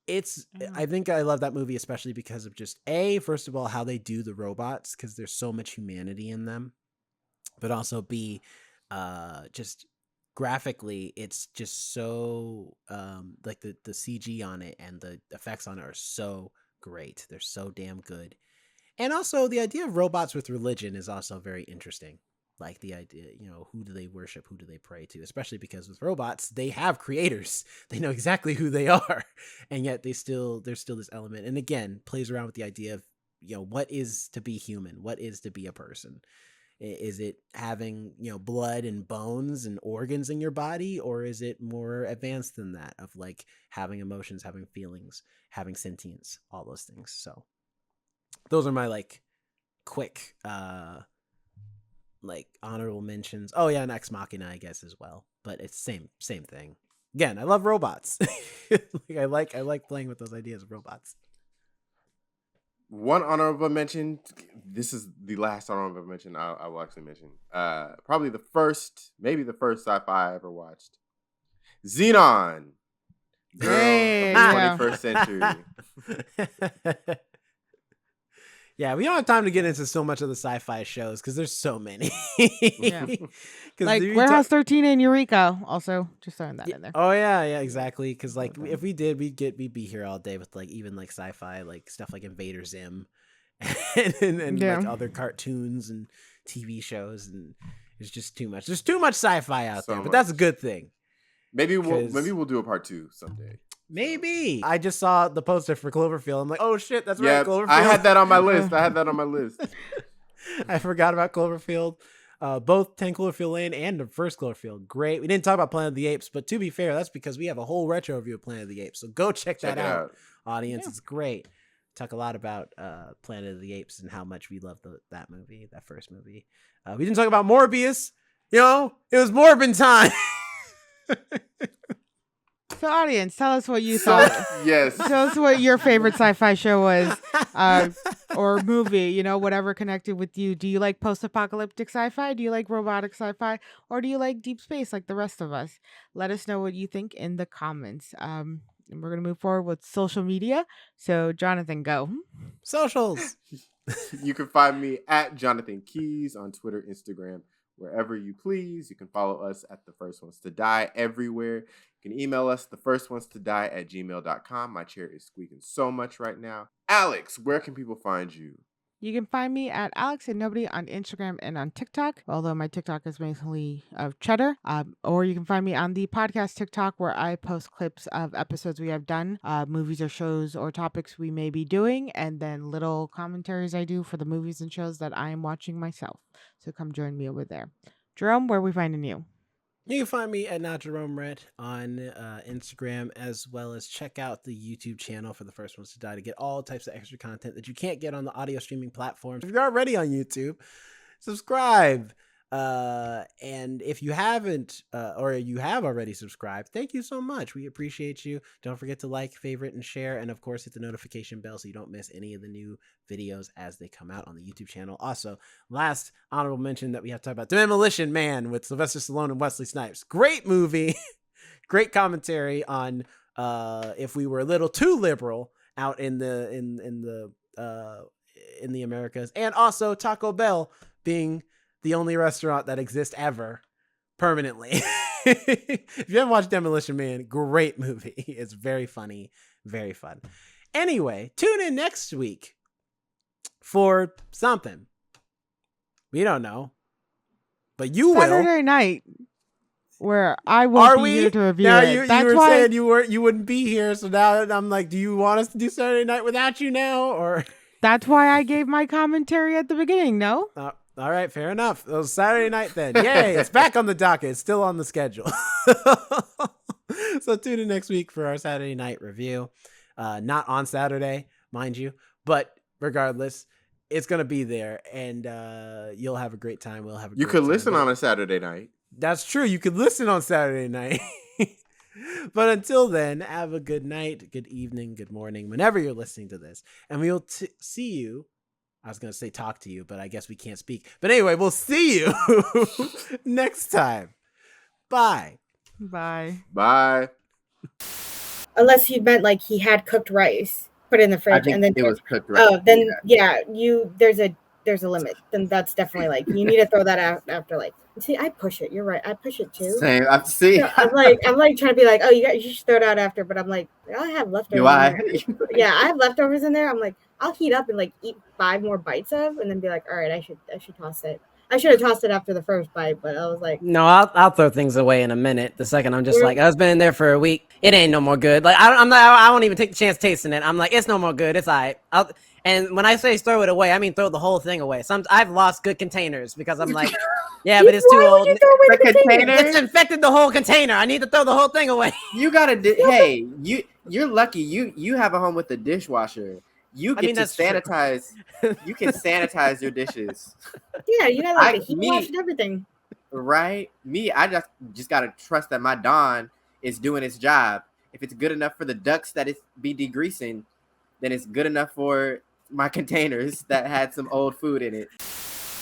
I think I love that movie especially because of just first of all, how they do the robots, because there's so much humanity in them, but also B, just graphically, it's just so like the CG on it and the effects on it are so great. They're so damn good. And also the idea of robots with religion is also very interesting. Like the idea, who do they worship? Who do they pray to? Especially because with robots, they have creators. They know exactly who they are. And yet there's still this element. And again, plays around with the idea of, what is to be human? What is to be a person? Is it having, blood and bones and organs in your body? Or is it more advanced than that, of like having emotions, having feelings, having sentience, all those things? So those are my like quick like honorable mentions. Oh yeah, and Ex Machina, I guess, as well. But it's same thing. Again, I love robots. I like playing with those ideas of robots. One honorable mention. This is the last honorable mention I will actually mention. Probably maybe the first sci-fi I ever watched. Xenon. Girl of the 21st century. Yeah, we don't have time to get into so much of the sci-fi shows because there's so many. Yeah. Like Warehouse 13 and Eureka. Also, just throwing that in there. Oh yeah, exactly. Because like if we did, we'd be here all day with like even like sci-fi, like stuff like Invader Zim, and like other cartoons and TV shows, and it's just too much. There's too much sci-fi out there, but that's a good thing. Maybe we'll do a part 2 someday. Maybe. I just saw the poster for Cloverfield. I'm like, oh shit, that's right, Cloverfield. I had that on my list. I forgot about Cloverfield. Both 10 Cloverfield Lane and the first Cloverfield. Great. We didn't talk about Planet of the Apes, but to be fair, that's because we have a whole retro review of Planet of the Apes. So go check that Check it out, out. audience. Yeah. It's great. Talk a lot about Planet of the Apes and how much we love that movie, that first movie. We didn't talk about Morbius. You know, it was Morbin time. So, audience, tell us what you So, thought. yes. Tell us what your favorite sci-fi show was, or movie. You know, whatever connected with you. Do you like post-apocalyptic sci-fi? Do you like robotic sci-fi? Or do you like deep space like the rest of us? Let us know what you think in the comments. And we're gonna move forward with social media. So, Jonathan, go. Socials. You can find me at Jonathan Keys on Twitter, Instagram, wherever you please. You can follow us at The First Ones to Die everywhere. You can email us, thefirstones2die@gmail.com. My chair is squeaking so much right now. Alex, where can people find you? You can find me at Alex and Nobody on Instagram and on TikTok, although my TikTok is mainly of cheddar. Or you can find me on the podcast TikTok, where I post clips of episodes we have done, movies or shows or topics we may be doing, and then little commentaries I do for the movies and shows that I am watching myself. So come join me over there. Jerome, where are we finding you? You can find me at Not Jerome Red on Instagram, as well as check out the YouTube channel for The First Ones to Die to get all types of extra content that you can't get on the audio streaming platforms. If you're already on YouTube, subscribe. And if you haven't, or you have already subscribed, thank you so much. We appreciate you. Don't forget to like, favorite, and share. And of course, hit the notification bell so you don't miss any of the new videos as they come out on the YouTube channel. Also, last honorable mention that we have to talk about Demolition Man with Sylvester Stallone and Wesley Snipes. Great movie. Great commentary on if we were a little too liberal out in the Americas. And also Taco Bell being the only restaurant that exists ever permanently. If you haven't watched Demolition Man, great movie. It's very funny, very fun. Anyway, tune in next week for something. We don't know, but you will. Saturday night, where I won't be here to review now it. you That's were why saying you wouldn't be here, so now I'm like, do you want us to do Saturday night without you now, or? That's why I gave my commentary at the beginning. No. All right, fair enough. It was Saturday night then. Yay, it's back on the docket. It's still on the schedule. So tune in next week for our Saturday night review. Not on Saturday, mind you, but regardless, it's going to be there, and you'll have a great time. We'll have a You great could time. listen on a Saturday night. That's true. You could listen on Saturday night. But until then, have a good night, good evening, good morning, whenever you're listening to this. And we'll see you. I was going to say talk to you, but I guess we can't speak. But anyway, we'll see you next time. Bye. Bye. Bye. Unless you meant like he had cooked rice, put it in the I fridge, think and then it was cooked right. oh, then yeah, there's a limit. Then that's definitely like you need to throw that out after like. See, I push it. You're right. I push it too. Same. I see. So I'm like trying to be like, oh, you should throw it out after, but I'm like, I have leftovers. Do I? In there. Yeah, I have leftovers in there. I'm like, I'll heat up and like eat 5 more bites of, and then be like, all right, I should toss it. I should have tossed it after the first bite, but I was like, no, I'll throw things away in a minute. The second I'm just like, oh, it's been in there for a week. It ain't no more good. Like I won't even take the chance tasting it. I'm like, it's no more good. It's all right. And when I say throw it away, I mean throw the whole thing away. I've lost good containers because I'm like, yeah, but it's too old. The container? It's infected the whole container. I need to throw the whole thing away. You gotta. Hey, you're lucky. You have a home with a dishwasher. You get to sanitize. You can sanitize your dishes. Yeah, you got like the heat wash and everything. Right? Me, I just gotta trust that my Dawn is doing its job. If it's good enough for the ducks that it be degreasing, then it's good enough for my containers that had some old food in it.